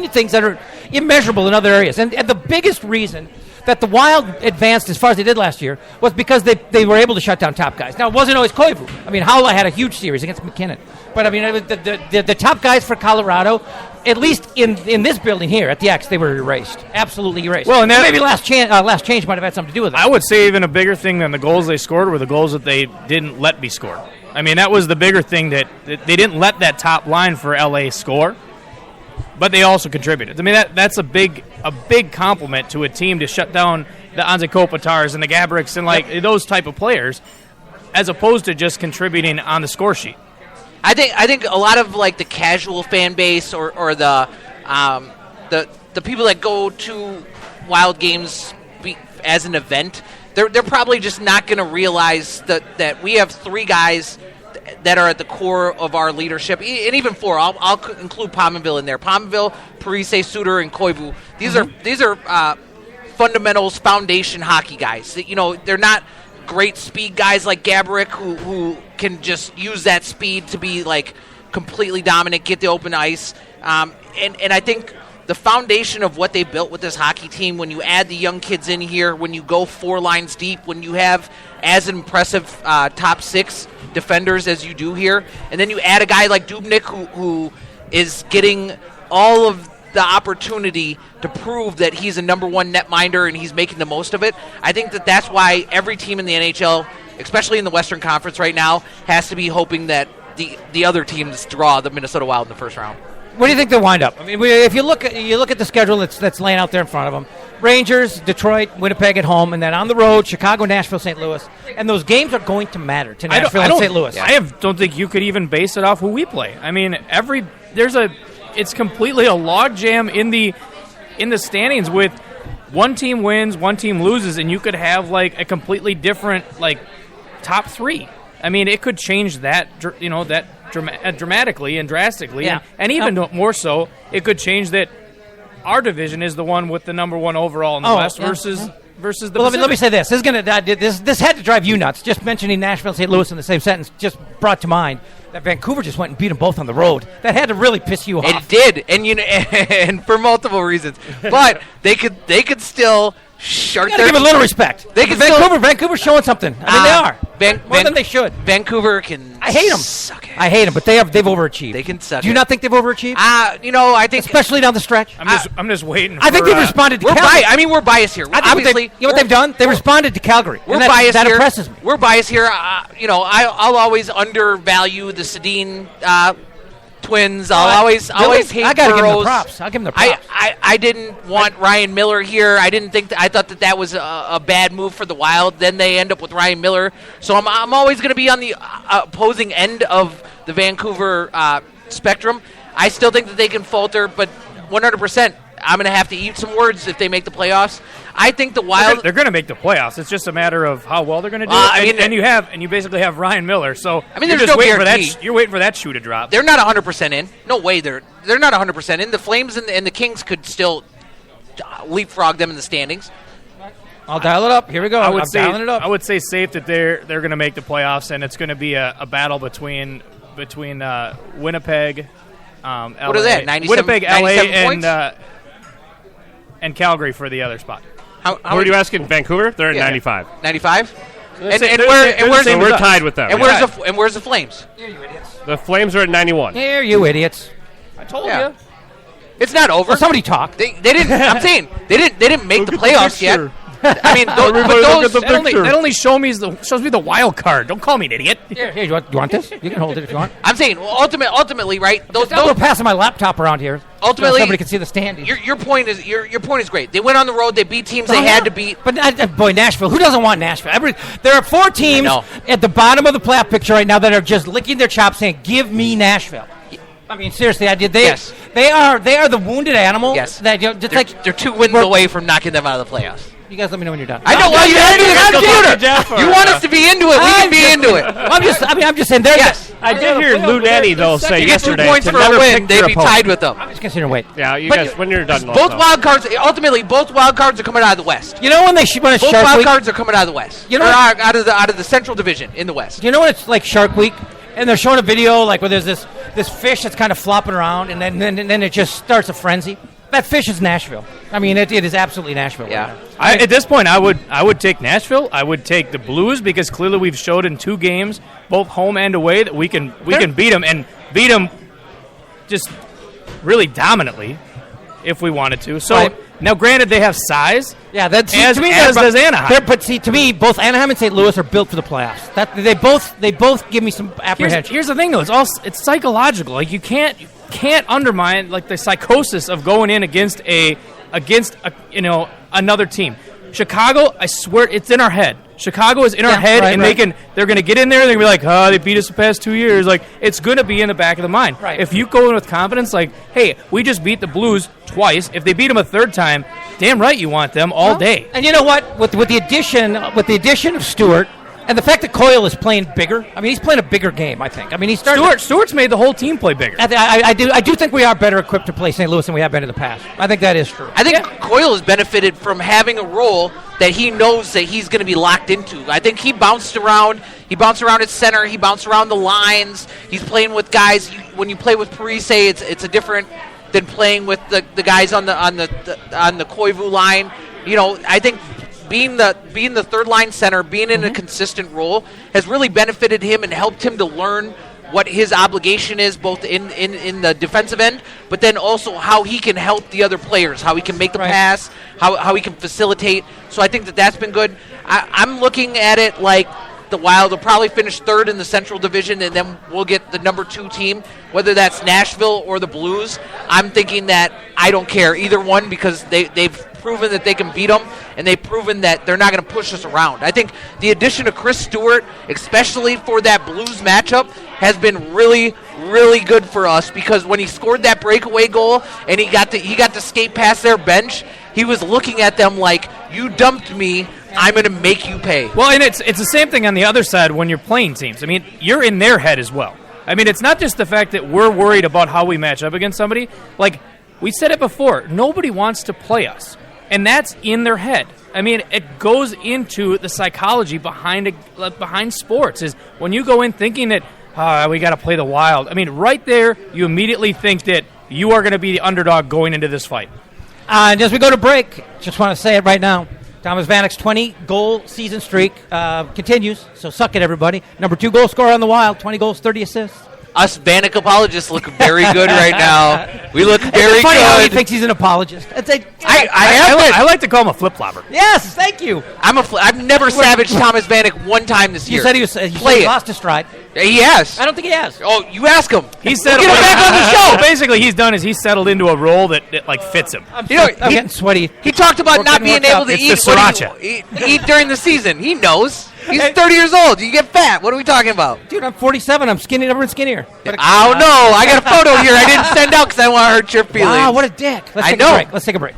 things that are immeasurable in other areas. And the biggest reason that the Wild advanced as far as they did last year was because they were able to shut down top guys. Now, it wasn't always Koivu. Haula had a huge series against McKinnon. But, the top guys for Colorado, at least in this building here at the X, they were erased. Absolutely erased. Well, and maybe last change might have had something to do with it. I would say even a bigger thing than the goals they scored were the goals that they didn't let be scored. That was the bigger thing, that they didn't let that top line for LA score, but they also contributed. That's a big compliment to a team to shut down the Anze Kopitars and the Gabricks and those type of players, as opposed to just contributing on the score sheet. I think a lot of the casual fan base or the people that go to Wild games as an event, they're probably just not going to realize that we have three guys that are at the core of our leadership, and even four. I'll include Pominville in there. Pominville, Parise, Suter, and Koivu. These are fundamentals, foundation hockey guys. They're not great speed guys like Gaborik who can just use that speed to be completely dominant, get the open ice. And I think the foundation of what they built with this hockey team, when you add the young kids in here, when you go four lines deep, when you have as impressive top six defenders as you do here, and then you add a guy like Dubnyk who is getting all of the opportunity to prove that he's a number one netminder and he's making the most of it. I think that's why every team in the NHL, especially in the Western Conference right now, has to be hoping that the other teams draw the Minnesota Wild in the first round. Where do you think they'll wind up? If you look at the schedule that's laying out there in front of them: Rangers, Detroit, Winnipeg at home, and then on the road, Chicago, Nashville, St. Louis. And those games are going to matter to Nashville and St. Louis. I don't think you could even base it off who we play. It's completely a logjam in the standings with one team wins, one team loses, and you could have a completely different top three. It could change that dramatically and drastically, and even more so, it could change that our division is the one with the number one overall in the West versus the Pacific. Let me say this. This had to drive you nuts. Just mentioning Nashville and St. Louis in the same sentence just brought to mind that Vancouver just went and beat them both on the road. That had to really piss you off. It did, and for multiple reasons. But they could still short. You got to give a little respect. Vancouver's showing something. They are. More than they should. Vancouver can. I hate them. Suck it. I hate them, but they've overachieved. They can suck. Do you not think they've overachieved? I think especially down the stretch. I'm just waiting. I think they've responded to Calgary. We're biased here. Obviously, you know what they've done? They responded to Calgary. We're biased here. That impresses me. We're biased here. I'll always undervalue the Sedin Twins. I'll always hate. I gotta give them the Burrows. props. I'll give them the props. I didn't want Ryan Miller here. I didn't think. I thought that was a bad move for the Wild. Then they end up with Ryan Miller. So I'm always going to be on the opposing end of the Vancouver spectrum. I still think that they can falter, but 100%. I'm going to have to eat some words if they make the playoffs. I think the Wild. They're going to make the playoffs. It's just a matter of how well they're going to do. And you basically have Ryan Miller. So there's no guarantee. You're waiting for that shoe to drop. They're not 100% in. No way. They're not 100% in. The Flames and the Kings could still leapfrog them in the standings. I'll dial it up. Here we go. I'm dialing it up. I would say safe that they're going to make the playoffs, and it's going to be a battle between Winnipeg, LA. What are that? 97, Winnipeg, 97 LA, and Calgary for the other spot. Who are you asking? Vancouver? They're at 95. 95? We're tied with them. And where's the Flames? Here, you idiots. The Flames are at 91. Here, you idiots. I told you. It's not over. Well, somebody talk. They didn't. I'm saying they didn't make the playoffs yet. I mean, that only shows me the wild card. Don't call me an idiot. Here, you want this? You can hold it if you want. I'm saying, ultimately, right? We're passing my laptop around here. Ultimately, so somebody can see the standings. Your point is great. They went on the road. They beat teams they had to beat. But boy, Nashville. Who doesn't want Nashville? There are 4 teams at the bottom of the playoff picture right now that are just licking their chops, saying, "Give me Nashville." I mean, seriously, They are the wounded animal. Yes. They're 2 wins away from knocking them out of the playoffs. You guys let me know when you're done. I know. Well, you have to. You want us to be into it? We can be into it. I'm just saying. Yes. I did hear Lou Nanny though say yesterday. 2 points for a win. They'd be tied with them. I'm just considering wait. Yeah, you guys. When you're done, both wild cards. Ultimately, both wild cards are coming out of the West. You know when it's both Shark wild Week? cards are coming out of the West. You know, out of the Central Division in the West. You know when it's like Shark Week, and they're showing a video like where there's this fish that's kind of flopping around, and then it just starts a frenzy. That fish is Nashville. I mean, it is absolutely Nashville. Yeah. Right at this point, I would take Nashville. I would take the Blues because clearly we've showed in 2 games, both home and away, that we can beat them and beat them just really dominantly if we wanted to. So now, granted, they have size. Yeah, that's as does Anaheim. But see, to me, both Anaheim and St. Louis are built for the playoffs. They both give me some apprehension. Here's the thing, though. It's psychological. Like you can't undermine like the psychosis of going in against another team. Chicago, I swear, it's in our head. Chicago is in our head, and they're going to get in there and they're going to be like, they beat us the past 2 years. Like, it's going to be in the back of the mind. Right. If you go in with confidence, like, hey, we just beat the Blues twice. If they beat them a 3rd time, damn right you want them all day. And you know what? With the addition of Stewart, and the fact that Coyle is playing bigger, I mean, he's playing a bigger game, I think. I mean, Stewart's made the whole team play bigger. I do think we are better equipped to play St. Louis than we have been in the past. I think that is true. I think Coyle has benefited from having a role that he knows that he's going to be locked into. I think he bounced around. He bounced around at center. He bounced around the lines. He's playing with guys. When you play with Parise, it's a different than playing with the guys on the Koivu line. You know, I think being the third line center, being in a consistent role, has really benefited him and helped him to learn what his obligation is, both in the defensive end, but then also how he can help the other players, how he can make the pass, how he can facilitate. So I think that's been good. I'm looking at it like the Wild will probably finish 3rd in the Central Division, and then we'll get the number 2 team, whether that's Nashville or the Blues. I'm thinking that I don't care either one because they've proven that they can beat them, and they've proven that they're not going to push us around. I think the addition of Chris Stewart, especially for that Blues matchup, has been really, really good for us because when he scored that breakaway goal and he got to skate past their bench, he was looking at them like, you dumped me, I'm going to make you pay. Well, and it's the same thing on the other side when you're playing teams. I mean, you're in their head as well. I mean, it's not just the fact that we're worried about how we match up against somebody. Like, we said it before, nobody wants to play us. And that's in their head. I mean, it goes into the psychology behind sports. Is when you go in thinking that we got to play the Wild. I mean, right there, you immediately think that you are going to be the underdog going into this fight. And as we go to break, just want to say it right now, Thomas Vanek's 20-goal season streak continues, so suck it, everybody. Number 2 goal scorer on the Wild, 20 goals, 30 assists. Us Vanek apologists look very good right now. We look very It's funny how he good. thinks he's an apologist. I like to call him a flip-flopper. Yes, thank you. I've never savaged Thomas Vanek one time this year. You said he was lost his stride. He has. I don't think he has. Oh, you ask him. He's settled. Get him back on the show. Basically, he's done is he's settled into a role that like fits him. I'm getting sweaty. He talked about not being able to It's eat, the sriracha. eat during the season. He knows. He's 30 years old. You get fat. What are we talking about? Dude, I'm 47. I'm skinny, never been skinnier. I don't know. I got a photo here I didn't send out because I want to hurt your feelings. Wow, what a dick. Let's take a break.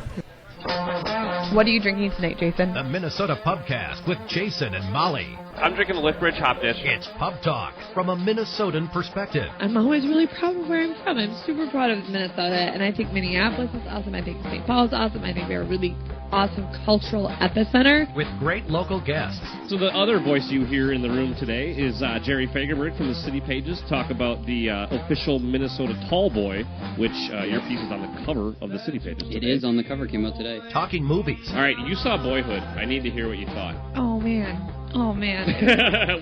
What are you drinking tonight, Jason? The Minnesota Pubcast with Jason and Molly. I'm drinking the Liftbridge Hop Dish. It's Pub Talk from a Minnesotan perspective. I'm always really proud of where I'm from. I'm super proud of Minnesota, and I think Minneapolis is awesome. I think St. Paul is awesome. I think they're a really awesome cultural epicenter. With great local guests. So the other voice you hear in the room today is Jerry Fagerberg from the City Pages. Talk about the official Minnesota Tall Boy, which your piece is on the cover of the City Pages today. It is on the cover, came out today. Talking movies. All right, you saw Boyhood. I need to hear what you thought. Oh, man.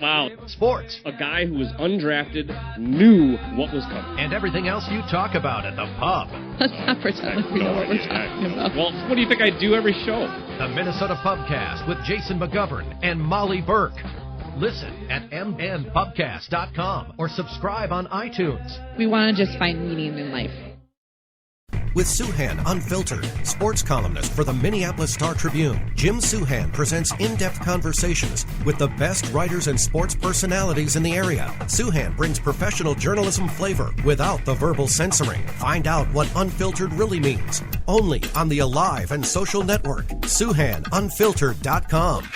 Wow. Sports. A guy who was undrafted knew what was coming. And everything else you talk about at the pub. Let's not pretend like we know what we're talking about. Well, what do you think I do every show? The Minnesota Pubcast with Jason McGovern and Molly Burke. Listen at mnpubcast.com or subscribe on iTunes. We want to just find meaning in life. With Suhan Unfiltered, sports columnist for the Minneapolis Star-Tribune, Jim Suhan presents in-depth conversations with the best writers and sports personalities in the area. Suhan brings professional journalism flavor without the verbal censoring. Find out what unfiltered really means. Only on the Alive and Social Network. SuhanUnfiltered.com.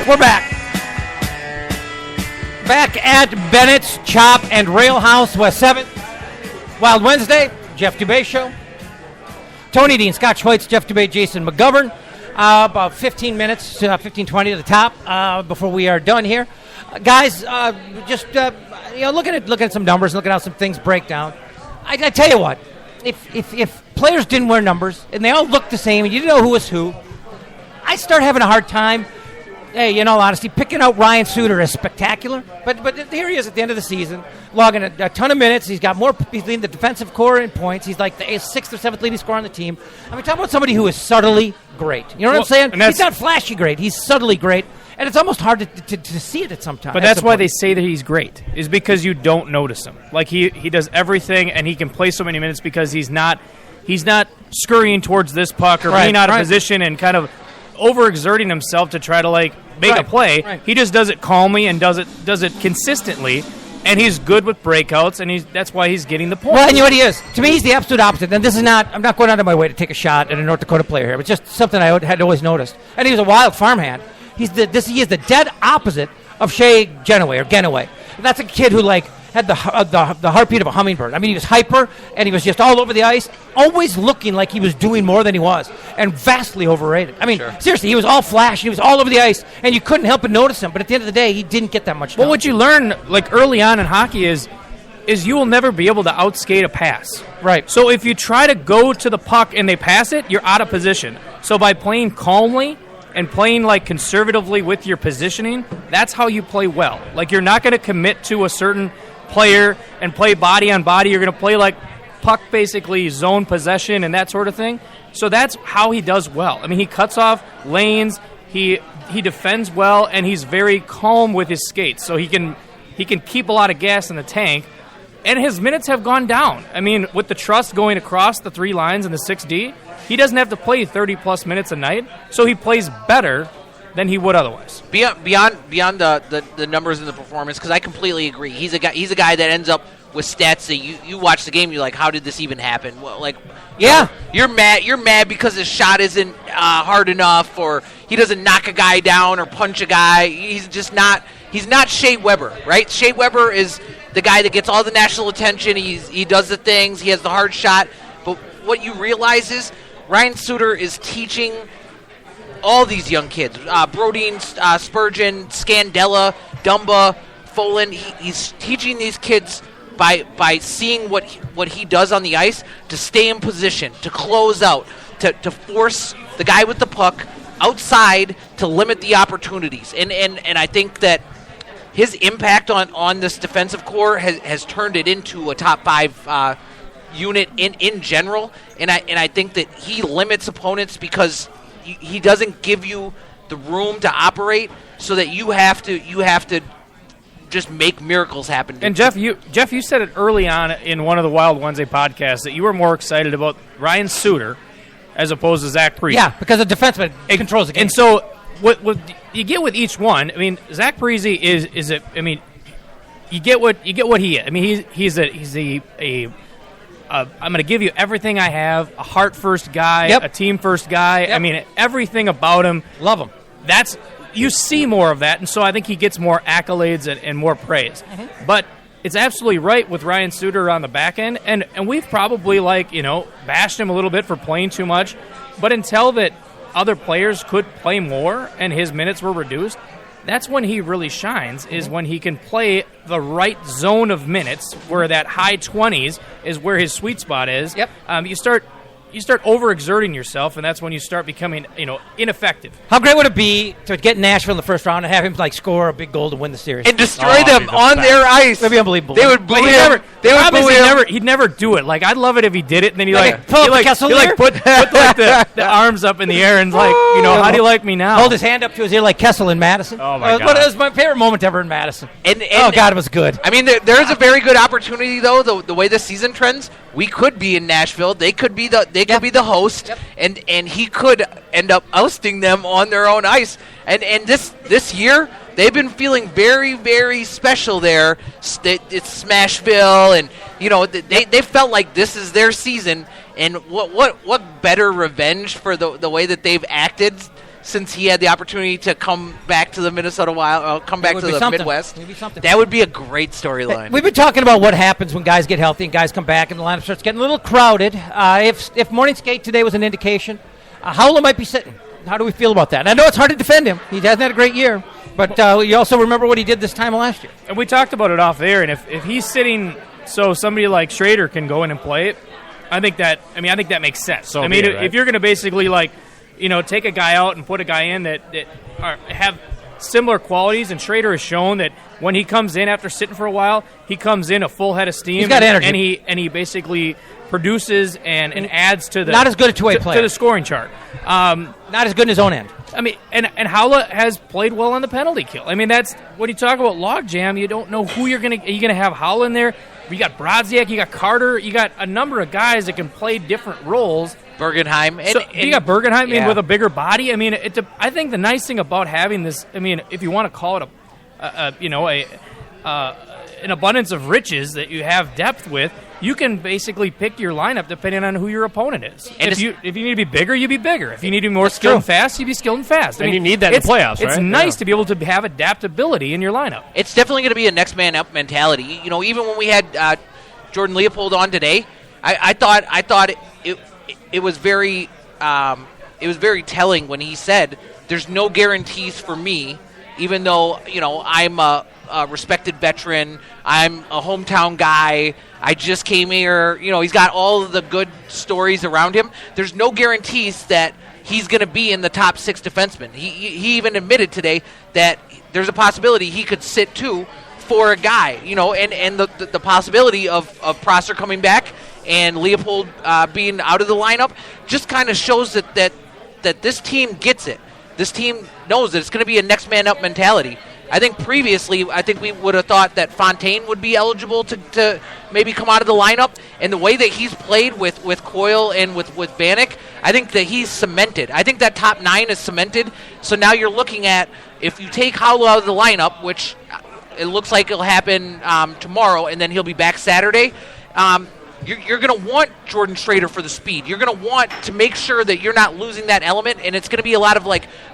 We're back. Back at Bennett's Chop and Rail House, West 7th. Wild Wednesday, Jeff Dubay Show. Tony Dean, Scott Schweitz, Jeff Dubay, Jason McGovern. About 15 minutes, 20 to the top before we are done here. Guys, looking at some numbers, looking at how some things break down. I tell you what, if players didn't wear numbers and they all looked the same and you didn't know who was who, I'd start having a hard time. Hey, in all honesty, picking out Ryan Suter is spectacular, but here he is at the end of the season, logging a ton of minutes. He's leading the defensive core in points. He's like the 6th or 7th leading scorer on the team. I mean, talk about somebody who is subtly great. You know what I'm saying? He's not flashy great. He's subtly great, and it's almost hard to see it at some time. But that's why they say that he's great, is because you don't notice him. Like he does everything, and he can play so many minutes because he's not scurrying towards this puck or being out of position and kind of overexerting himself to try to make a play. Right. He just does it calmly and does it consistently, and he's good with breakouts, and that's why he's getting the points. Well, and you know what he is? To me, he's the absolute opposite. And this is not, I'm not going out of my way to take a shot at a North Dakota player here, but just something I had always noticed. And he was a wild farmhand. He is the dead opposite of Shea Genoway. That's a kid who had the heartbeat of a hummingbird. I mean, he was hyper, and he was just all over the ice, always looking like he was doing more than he was, and vastly overrated. I mean, seriously, he was all flash, and he was all over the ice, and you couldn't help but notice him. But at the end of the day, he didn't get that much time. Well, what you learn early on in hockey is you will never be able to outskate a pass. Right. So if you try to go to the puck and they pass it, you're out of position. So by playing calmly and playing conservatively with your positioning, that's how you play well. You're not going to commit to a certain player and play body on body. You're going to play puck basically zone possession and that sort of thing. So that's how he does well. I mean, he cuts off lanes, he defends well, and he's very calm with his skates. So he can keep a lot of gas in the tank, and his minutes have gone down. I mean, with the trust going across the 3 lines and the 6D, he doesn't have to play 30-plus minutes a night, so he plays better than he would otherwise. Beyond the numbers and the performance, because I completely agree. He's a guy that ends up with stats that you watch the game, you're like, how did this even happen? Well, you're mad because his shot isn't hard enough, or he doesn't knock a guy down or punch a guy. He's not Shea Weber, right? Shea Weber is the guy that gets all the national attention. He does the things. He has the hard shot. But what you realize is Ryan Suter is teaching all these young kids, Brodeen, Spurgeon, Scandella, Dumba, Folan. He's teaching these kids by seeing what he does on the ice to stay in position, to close out, to force the guy with the puck outside to limit the opportunities. And I think that his impact on this defensive core has turned it into a top 5 unit in general. And I think that he limits opponents because he doesn't give you the room to operate, so that you have to just make miracles happen. And Jeff, you said it early on in one of the Wild Wednesday podcasts that you were more excited about Ryan Suter as opposed to Zach Parise. Yeah, because the defenseman controls the game. And so what you get with each one, I mean, Zach Parise is a, I mean, you get what he is. I mean, he's a I'm going to give you everything I have, a heart first guy, a team first guy. I mean, everything about him. Love him. You see more of that, and so I think he gets more accolades and more praise. Mm-hmm. But it's absolutely right with Ryan Suter on the back end, and we've probably bashed him a little bit for playing too much. But until that other players could play more and his minutes were reduced, that's when he really shines, is when he can play the right zone of minutes, where that high 20s is where his sweet spot is. Yep. You start overexerting yourself, and that's when you start becoming, ineffective. How great would it be to get Nashville in the first round and have him score a big goal to win the series and destroy them on their ice? That'd be unbelievable. They would boo him. He'd never do it. Like, I'd love it if he did it, and then he put the arms up in the air and how do you like me now? Hold his hand up to his ear like Kessel in Madison. Oh my God! It was my favorite moment ever in Madison. And oh God, it was good. I mean, there's a very good opportunity though. The way the season trends, we could be in Nashville. They could be the host, and he could end up ousting them on their own ice. And this year, they've been feeling very, very special there. It's Smashville, and they felt like this is their season. And what better revenge for the way that they've acted since he had the opportunity to come back to the Minnesota Wild, come back to the Midwest. That would be a great storyline. We've been talking about what happens when guys get healthy and guys come back and the lineup starts getting a little crowded. If morning skate today was an indication, Howla might be sitting. How do we feel about that? And I know it's hard to defend him. He hasn't had a great year. But you also remember what he did this time last year. And we talked about it off air. And if he's sitting so somebody like Schrader can go in and play it, I think that makes sense. If you're going to basically take a guy out and put a guy in that have similar qualities, and Schrader has shown that when he comes in after sitting for a while, he comes in a full head of steam. He's got energy. And he basically produces and adds to the not as good a two-way player to the scoring chart. Not as good in his own end. I mean, and Howla has played well on the penalty kill. I mean, that's when you talk about logjam. You don't know who you're gonna. Are you gonna have Howla in there? You got Brodziak, you got Carter, you got a number of guys that can play different roles. Bergenheim, you got Bergenheim with a bigger body. I mean, I think the nice thing about having this, I mean, if you want to call it an abundance of riches that you have depth with, you can basically pick your lineup depending on who your opponent is. If you need to be bigger, you be bigger. If you need to be more skilled and fast, you be skilled and fast. And you need that in the playoffs, right? It's nice to be able to have adaptability in your lineup. It's definitely going to be a next man up mentality. Even when we had Jordan Leopold on today, I thought it was very telling when he said, "There's no guarantees for me, even though I'm a respected veteran. I'm a hometown guy. I just came here." He's got all of the good stories around him. There's no guarantees that he's going to be in the top 6 defensemen. He even admitted today that there's a possibility he could sit too for a guy. And the possibility of Prosser coming back and Leopold being out of the lineup just kind of shows that this team gets it. This team knows that it's going to be a next man up mentality. I think previously, we would have thought that Fontaine would be eligible to maybe come out of the lineup. And the way that he's played with Coyle and with Vanek, I think that he's cemented. I think that top 9 is cemented. So now you're looking at, if you take Howla out of the lineup, which it looks like it'll happen tomorrow, and then he'll be back Saturday, you're going to want Jordan Schrader for the speed. You're going to want to make sure that you're not losing that element, and it's going to be a lot of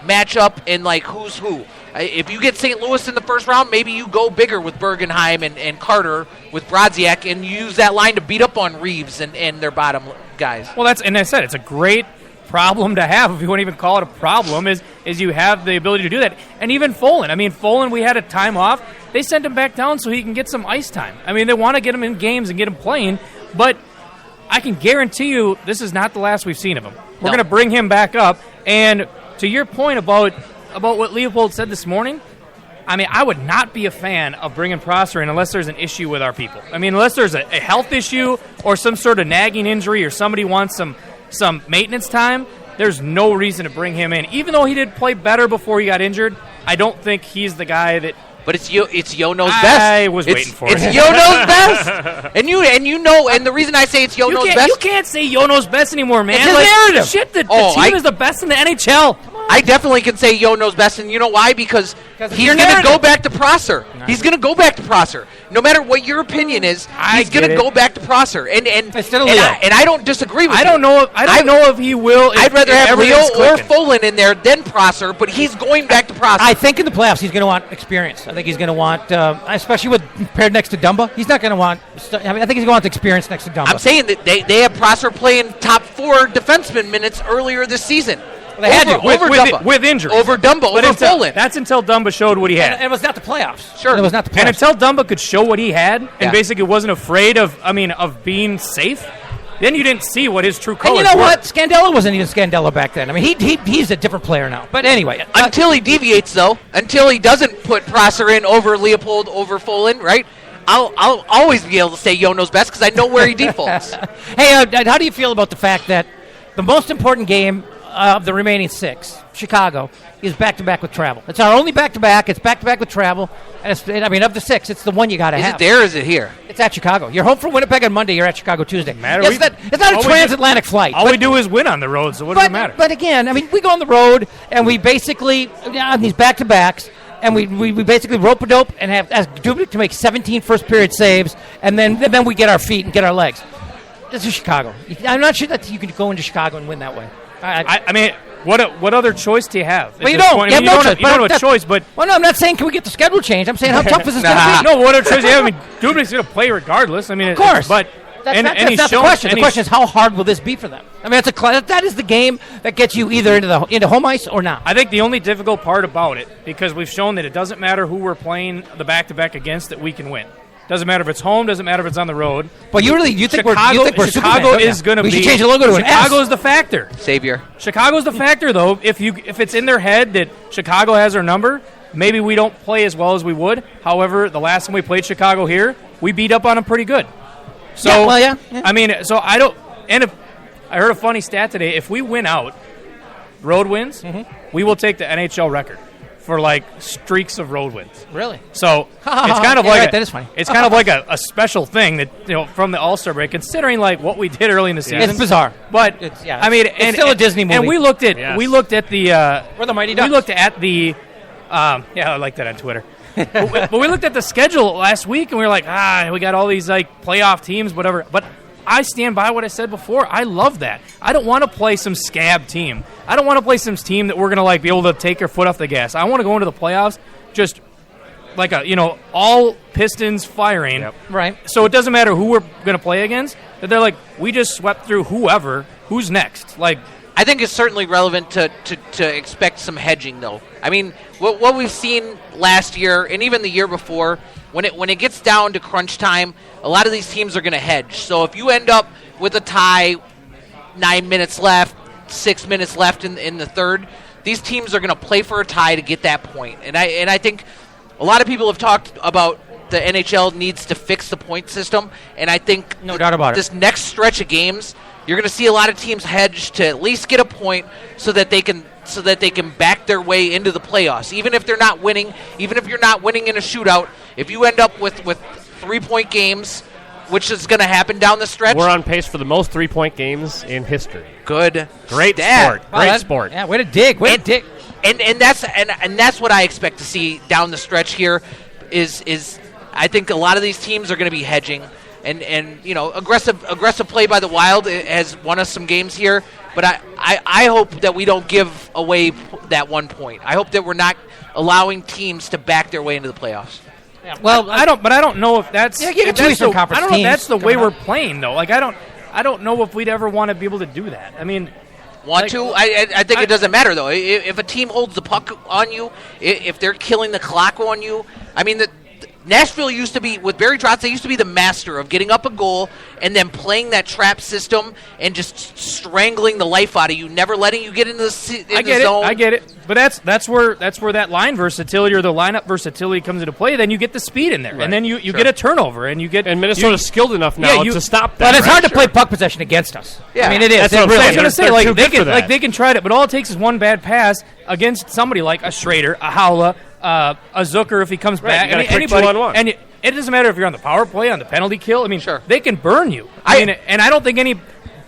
matchup and who's who. If you get St. Louis in the first round, maybe you go bigger with Bergenheim and Carter with Brodziak and use that line to beat up on Reeves and their bottom guys. Well, I said it's a great problem to have, if you want to even call it a problem, is you have the ability to do that. And even Folan. I mean, Folan, we had a time off. They sent him back down so he can get some ice time. I mean, they want to get him in games and get him playing, but I can guarantee you this is not the last we've seen of him. We're going to bring him back up. And to your point about what Leopold said this morning, I mean, I would not be a fan of bringing Prosser in unless there's an issue with our people. I mean, unless there's a health issue or some sort of nagging injury or somebody wants some maintenance time, there's no reason to bring him in. Even though he did play better before he got injured, I don't think he's the guy that... But it's Yo knows best. I was waiting for it. It's Yo knows best, and you know, and the reason I say it's Yo knows best, you can't say Yo knows best anymore, man. It's his narrative. Shit, the team is the best in the NHL. I definitely can say Yo knows best, and you know why? Because he's going to go back to Prosser. He's going to go back to Prosser. No matter what your opinion is, he's going to go back to Prosser. And I don't disagree with you. I don't know if he will. I'd rather have Leo or Folan in there than Prosser, but he's going back to Prosser. I think in the playoffs he's going to want experience. I think he's going to want, especially with paired next to Dumba, he's not going to want. I think he's going to want experience next to Dumba. I'm saying that they have Prosser playing top 4 defenseman minutes earlier this season. They had to with injury over Dumba, over Folan. That's until Dumba showed what he had. And it was not the playoffs. Sure, it was not the playoffs. And until Dumba could show what he had, and basically wasn't afraid of being safe, then you didn't see what his true colors were. And you know what? Scandella wasn't even Scandella back then. I mean, he's a different player now. But anyway, until he deviates, though, until he doesn't put Prosser in over Leopold, over Folan, right? I'll always be able to say Yo knows best because I know where he defaults. Hey, how do you feel about the fact that the most important game of the remaining 6, Chicago, is back-to-back with travel? It's our only back-to-back. It's back-to-back with travel. And of the 6, it's the one you got to have. Is it there or is it here? It's at Chicago. You're home from Winnipeg on Monday. You're at Chicago Tuesday. It's not a transatlantic flight. All we do is win on the road, so what does it matter? But again, I mean, we go on the road, and we basically, on these back-to-backs, and we basically rope-a-dope and ask Dubnik to make 17 first-period saves, and then we get our feet and get our legs. This is Chicago. I'm not sure that you can go into Chicago and win that way. I mean, what other choice do you have? Well, you don't. You have no choice. You don't have a choice, but... Well, no, I'm not saying can we get the schedule changed. I'm saying how tough is this going to be? No, what other choice do you have? I mean, Dubnik's going to play regardless. I mean, of course. But... That's not the question. The question is how hard will this be for them? I mean, that is the game that gets you either into home ice or not. I think the only difficult part about it, because we've shown that it doesn't matter who we're playing the back-to-back against, that we can win. Doesn't matter if it's home. Doesn't matter if it's on the road. But you think we're Chicago is going to be. We should change the logo to an S. Chicago's the factor. Savior. Chicago's the factor, though. If it's in their head that Chicago has our number, maybe we don't play as well as we would. However, the last time we played Chicago here, we beat up on them pretty good. So yeah. I mean, so I don't. And if I heard a funny stat today, if we win out, road wins, we will take the NHL record for like streaks of road wins. Really? So it's kind of like that is funny. It's kind of like a special thing that from the All-Star break, considering like what we did early in the season. It's bizarre, but I mean, it's still a Disney movie. And we looked at the we're the Mighty Ducks. We looked at the I like that on Twitter. but we looked at the schedule last week and we were like, we got all these like playoff teams, whatever. But I stand by what I said before. I love that. I don't want to play some scab team. I don't want to play some team that we're gonna like be able to take our foot off the gas. I want to go into the playoffs just like all pistons firing. Yep. Right. So it doesn't matter who we're gonna play against. That they're like, we just swept through whoever. Who's next? Like, I think it's certainly relevant to expect some hedging, though. I mean, what we've seen last year and even the year before, when it gets down to crunch time, a lot of these teams are going to hedge. So if you end up with a tie, 9 minutes left, 6 minutes left in the third, these teams are going to play for a tie to get that point. And I think a lot of people have talked about the NHL needs to fix the point system, and I think no doubt about this next stretch of games, you're going to see a lot of teams hedge to at least get a point so that they can back their way into the playoffs. Even if they're not winning, even if you're not winning in a shootout, if you end up with 3-point games, which is going to happen down the stretch. We're on pace for the most 3-point games in history. Good. Great stat. sport. Great sport. Yeah, way to dig. Way to dig. And that's what I expect to see down the stretch here is I think a lot of these teams are going to be hedging. And aggressive play by the Wild has won us some games here, but I hope that we don't give away that 1 point. I hope that we're not allowing teams to back their way into the playoffs. Yeah, well, I don't know if that's. Yeah, you can some conference I don't know if teams that's the way we're playing though. Like I don't know if we'd ever want to be able to do that. I mean, want to. I think it doesn't matter, though. If a team holds the puck on you, if they're killing the clock on you, I mean, Nashville used to be, with Barry Trotz, they used to be the master of getting up a goal and then playing that trap system and just strangling the life out of you, never letting you get into the zone. I get it. But that's where that line versatility or the lineup versatility comes into play. Then you get the speed in there, right. And then you get a turnover, and you get. And Minnesota's skilled enough now to stop that. But it's hard to play puck possession against us. Yeah. I mean, it is. That's what I'm saying. I was going to say, they can try it, but all it takes is one bad pass against somebody like a Schrader, a Howla, a Zucker if he comes back. Anybody. 2-on-1. And it doesn't matter if you're on the power play, on the penalty kill. I mean, sure. They can burn you. And I don't think any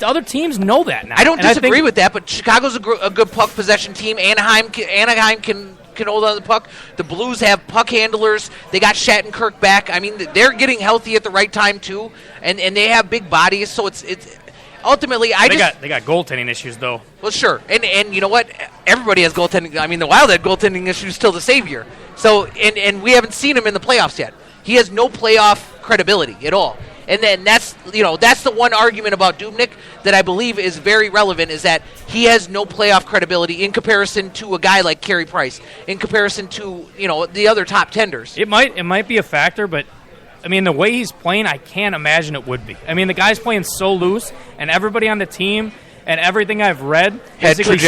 other teams know that now. I don't disagree with that, but Chicago's a good puck possession team. Anaheim can hold on to the puck. The Blues have puck handlers. They got Shattenkirk back. I mean, they're getting healthy at the right time too, and they have big bodies. So it's ultimately they got goaltending issues though. Well, sure, and you know what? Everybody has goaltending. I mean, the Wild had goaltending issues till the savior. So and we haven't seen him in the playoffs yet. He has no playoff credibility at all. And then that's the one argument about Dubnyk that I believe is very relevant, is that he has no playoff credibility in comparison to a guy like Carey Price, in comparison to the other top tenders. It might be a factor, but I mean the way he's playing, I can't imagine it would be. I mean the guy's playing so loose, and everybody on the team and everything I've read basically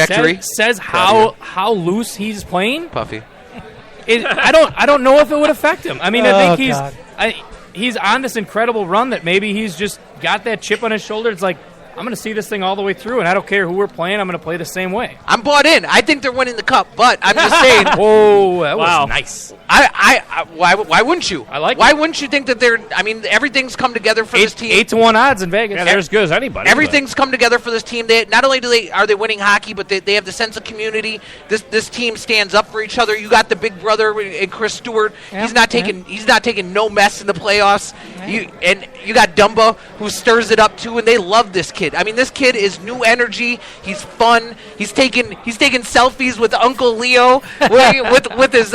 says how loose he's playing. Puffy. I don't know if it would affect him. I mean, I think he's on this incredible run that maybe he's just got that chip on his shoulder. It's like, I'm going to see this thing all the way through, and I don't care who we're playing. I'm going to play the same way. I'm bought in. I think they're winning the cup, but I'm just saying. Whoa, that was nice. Why wouldn't you? I like. Why wouldn't you think that they're? I mean, everything's come together for this team. 8-1 odds in Vegas. Yeah, they're as good as anybody. Everything's come together for this team. They not only are they winning hockey, but they have the sense of community. This team stands up for each other. You got the big brother and Chris Stewart. Yeah, he's not taking no mess in the playoffs. Yeah. You got Dumba, who stirs it up too, and they love this kid. I mean, this kid is new energy. He's fun. He's taking selfies with Uncle Leo with his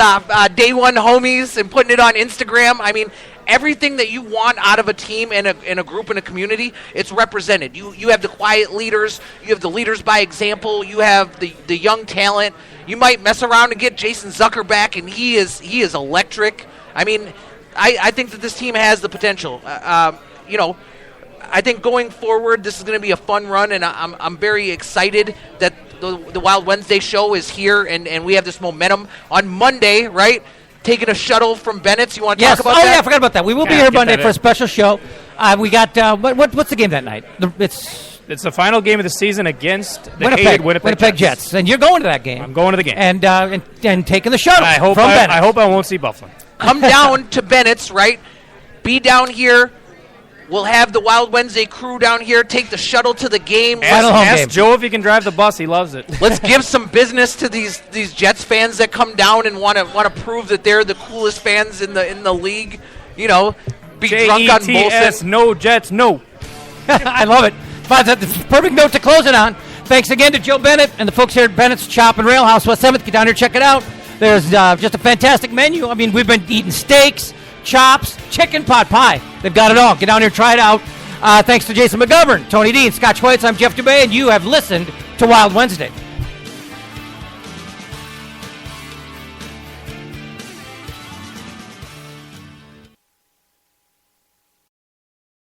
day one homies and putting it on Instagram. I mean, everything that you want out of a team and a group and a community, it's represented. You have the quiet leaders. You have the leaders by example. You have the young talent. You might mess around and get Jason Zucker back, and he is electric. I mean, I think that this team has the potential. I think going forward, this is going to be a fun run, and I'm very excited that the Wild Wednesday show is here, and we have this momentum on Monday, right? Taking a shuttle from Bennett's. You want to talk about that? Oh, yeah, I forgot about that. We will be here Monday for a special show. We got what's the game that night? It's the final game of the season against the Winnipeg Jets, and you're going to that game. I'm going to the game, and taking the shuttle. I hope I won't see Buffalo. Come down to Bennett's, right? Be down here. We'll have the Wild Wednesday crew down here take the shuttle to the game. Ask Joe if he can drive the bus. He loves it. Let's give some business to these Jets fans that come down and want to prove that they're the coolest fans in the league. Be drunk on bullshit. No Jets, no. I love it. That's the perfect note to close it on. Thanks again to Joe Bennett and the folks here at Bennett's Chop and Rail House West 7th. Get down here, check it out. There's just a fantastic menu. I mean, we've been eating steaks, chops, chicken pot pie. They've got it all. Get down here, try it out. Thanks to Jason McGovern, Tony Dean, Scott Schweitz. I'm Jeff Dubay, and you have listened to Wild Wednesday.